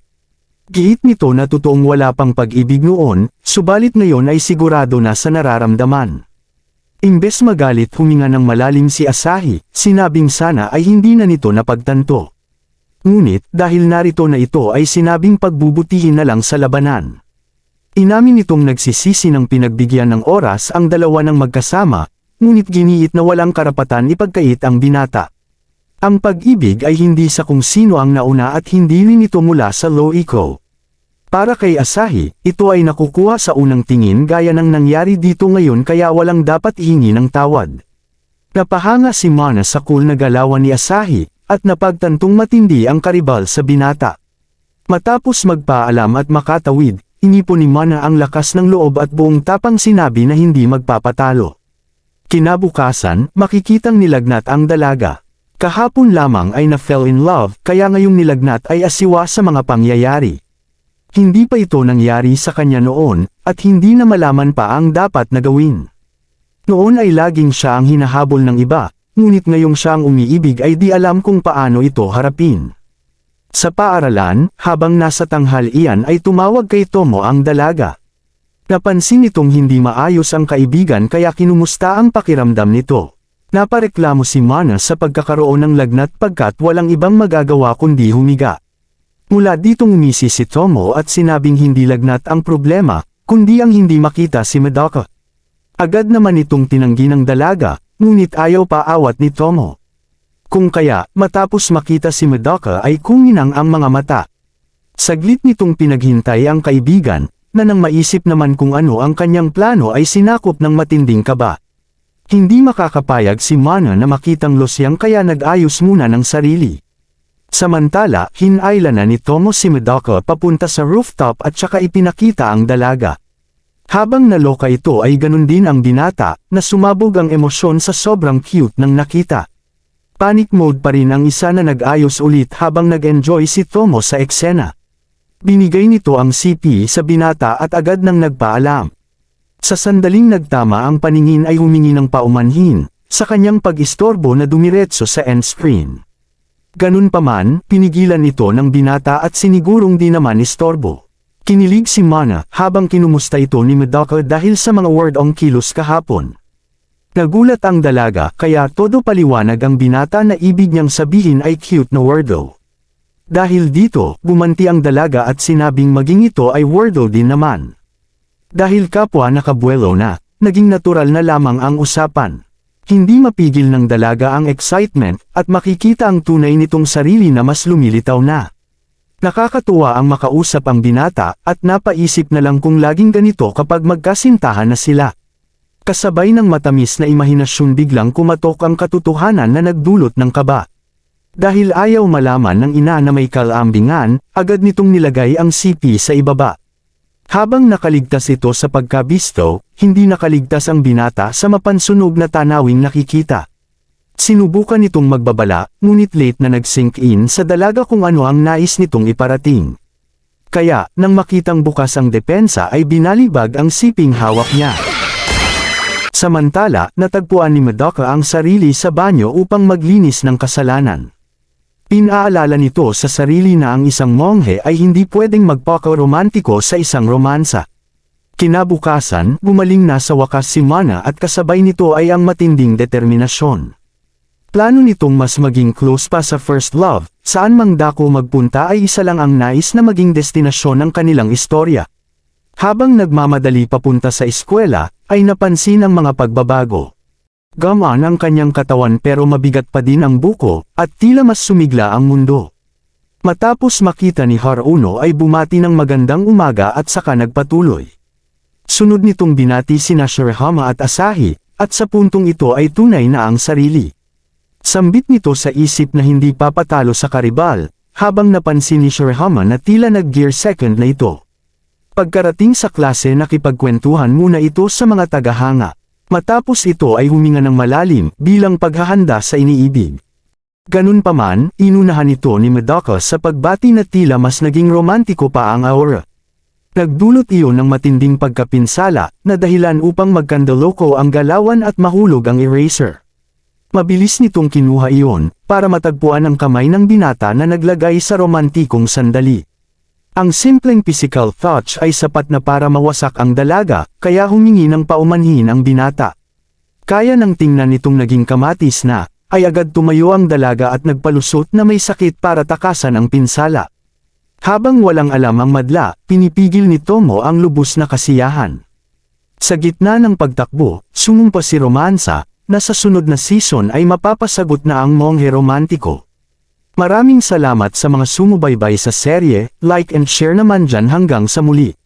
Gihit nito na totoong wala pang pag-ibig noon, subalit ngayon ay sigurado na sa nararamdaman. Imbes magalit huminga ng malalim si Asahi, sinabing sana ay hindi na nito napagtanto. Ngunit dahil narito na ito ay sinabing pagbubutihin na lang sa labanan. Inamin nitong nagsisisi ng pinagbigyan ng oras ang dalawa ng magkasama, ngunit giniit na walang karapatan ipagkait ang binata. Ang pag-ibig ay hindi sa kung sino ang nauna at hindi rin ito mula sa low ego. Para kay Asahi, ito ay nakukuha sa unang tingin gaya ng nangyari dito ngayon kaya walang dapat ihingi ng tawad. Napahanga si Mana sa cool na galawan ni Asahi, at napagtantong matindi ang Karibal sa binata. Matapos magpaalam at makatawid, inipon ni Mana ang lakas ng loob at buong tapang sinabi na hindi magpapatalo. Kinabukasan, makikitang nilagnat ang dalaga. Kahapon lamang ay na-fell in love kaya ngayong nilagnat ay asiwa sa mga pangyayari. Hindi pa ito nangyari sa kanya noon, at hindi na malaman pa ang dapat na gawin. Noon ay laging siya ang hinahabol ng iba, ngunit ngayong siya ang umiibig ay di alam kung paano ito harapin. Sa paaralan, habang nasa tanghalian ay tumawag kay Tomo ang dalaga. Napansin nitong hindi maayos ang kaibigan kaya kinumusta ang pakiramdam nito. Napareklamo si Mana sa pagkakaroon ng lagnat pagkat walang ibang magagawa kundi humiga. Mula ditong umisi si Tomo at sinabing hindi lagnat ang problema, kundi ang hindi makita si Medaka. Agad naman itong tinanggi ng dalaga, ngunit ayaw pa awat ni Tomo. Kung kaya, matapos makita si Medaka ay kuminang ang mga mata. Saglit nitong pinaghintay ang kaibigan, na nang maisip naman kung ano ang kanyang plano ay sinakop ng matinding kaba. Hindi makakapayag si Mana na makitang losyang kaya nag-ayos muna ng sarili. Samantala, hinailan na ni Tomo si Medaka papunta sa rooftop at saka ipinakita ang dalaga. Habang naloka ito ay ganun din ang binata, na sumabog ang emosyon sa sobrang cute ng nakita. Panic mode pa rin ang isa na nag-ayos ulit habang nag-enjoy si Tomo sa eksena. Binigay nito ang CP sa binata at agad nang nagpaalam. Sa sandaling nagtama ang paningin ay humingi ng paumanhin, sa kanyang pag-istorbo na dumiretso sa end screen. Ganun pa man, pinigilan ito ng binata at sinigurong di naman istorbo. Kinilig si Mana habang kinumusta ito ni Madoka dahil sa mga word-ong kilos kahapon. Nagulat ang dalaga kaya todo paliwanag ang binata na ibig niyang sabihin ay cute na wordo. Dahil dito, gumanti ang dalaga at sinabing maging ito ay wordo din naman. Dahil kapwa nakabuelo na, naging natural na lamang ang usapan. Hindi mapigil ng dalaga ang excitement at makikita ang tunay nitong sarili na mas lumilitaw na. Nakakatuwa ang makausap ang binata at napaisip na lang kung laging ganito kapag magkasintahan na sila. Kasabay ng matamis na imahinasyon biglang kumatok ang katotohanan na nagdulot ng kaba. Dahil ayaw malaman ng ina na may kalambingan, agad nitong nilagay ang CP sa ibaba. Habang nakaligtas ito sa pagkabisto, hindi nakaligtas ang binata sa mapansunog na tanawing nakikita. Sinubukan nitong magbabala, ngunit late na nag-sink in sa dalaga kung ano ang nais nitong iparating. Kaya, nang makitang bukas ang depensa ay binalibag ang siping hawak niya. Samantala, natagpuan ni Madoka ang sarili sa banyo upang maglinis ng kasalanan. Pinaalala nito sa sarili na ang isang monghe ay hindi pwedeng magpaka-romantiko sa isang romansa. Kinabukasan, gumaling na sa wakas si Mana at kasabay nito ay ang matinding determinasyon. Plano nitong mas maging close pa sa first love, saan mang dako magpunta ay isa lang ang nais na maging destinasyon ng kanilang istorya. Habang nagmamadali papunta sa eskwela, ay napansin ang mga pagbabago. Gamaan ang kanyang katawan pero mabigat pa din ang buko, at tila mas sumigla ang mundo. Matapos makita ni Haruno ay bumati ng magandang umaga at saka nagpatuloy. Sunod nitong binati sina Shirahama at Asahi, at sa puntong ito ay tunay na ang sarili. Sambit nito sa isip na hindi papatalo sa karibal, habang napansin ni Shirahama na tila nag-gear second na ito. Pagkarating sa klase nakipagkwentuhan muna ito sa mga tagahanga. Matapos ito ay huminga ng malalim bilang paghahanda sa iniibig. Ganun pa man, inunahan ito ni Madoka sa pagbati na tila mas naging romantiko pa ang aura. Nagdulot iyon ng matinding pagkapinsala na dahilan upang magkandaloko ang galawan at mahulog ang eraser. Mabilis nitong kinuha iyon, para matagpuan ang kamay ng binata na naglagay sa romantikong sandali. Ang simpleng physical touch ay sapat na para mawasak ang dalaga, kaya humingi ng paumanhin ang binata. Kaya nang tingnan nitong naging kamatis na, ay agad tumayo ang dalaga at nagpalusot na may sakit para takasan ang pinsala. Habang walang alam ang madla, pinipigil ni Tomo ang lubos na kasiyahan. Sa gitna ng pagtakbo, sumumpa si Romansa, na sa sunod na season ay mapapasagot na ang monghe romantiko. Maraming salamat sa mga sumubaybay sa serye, like and share naman dyan hanggang sa muli.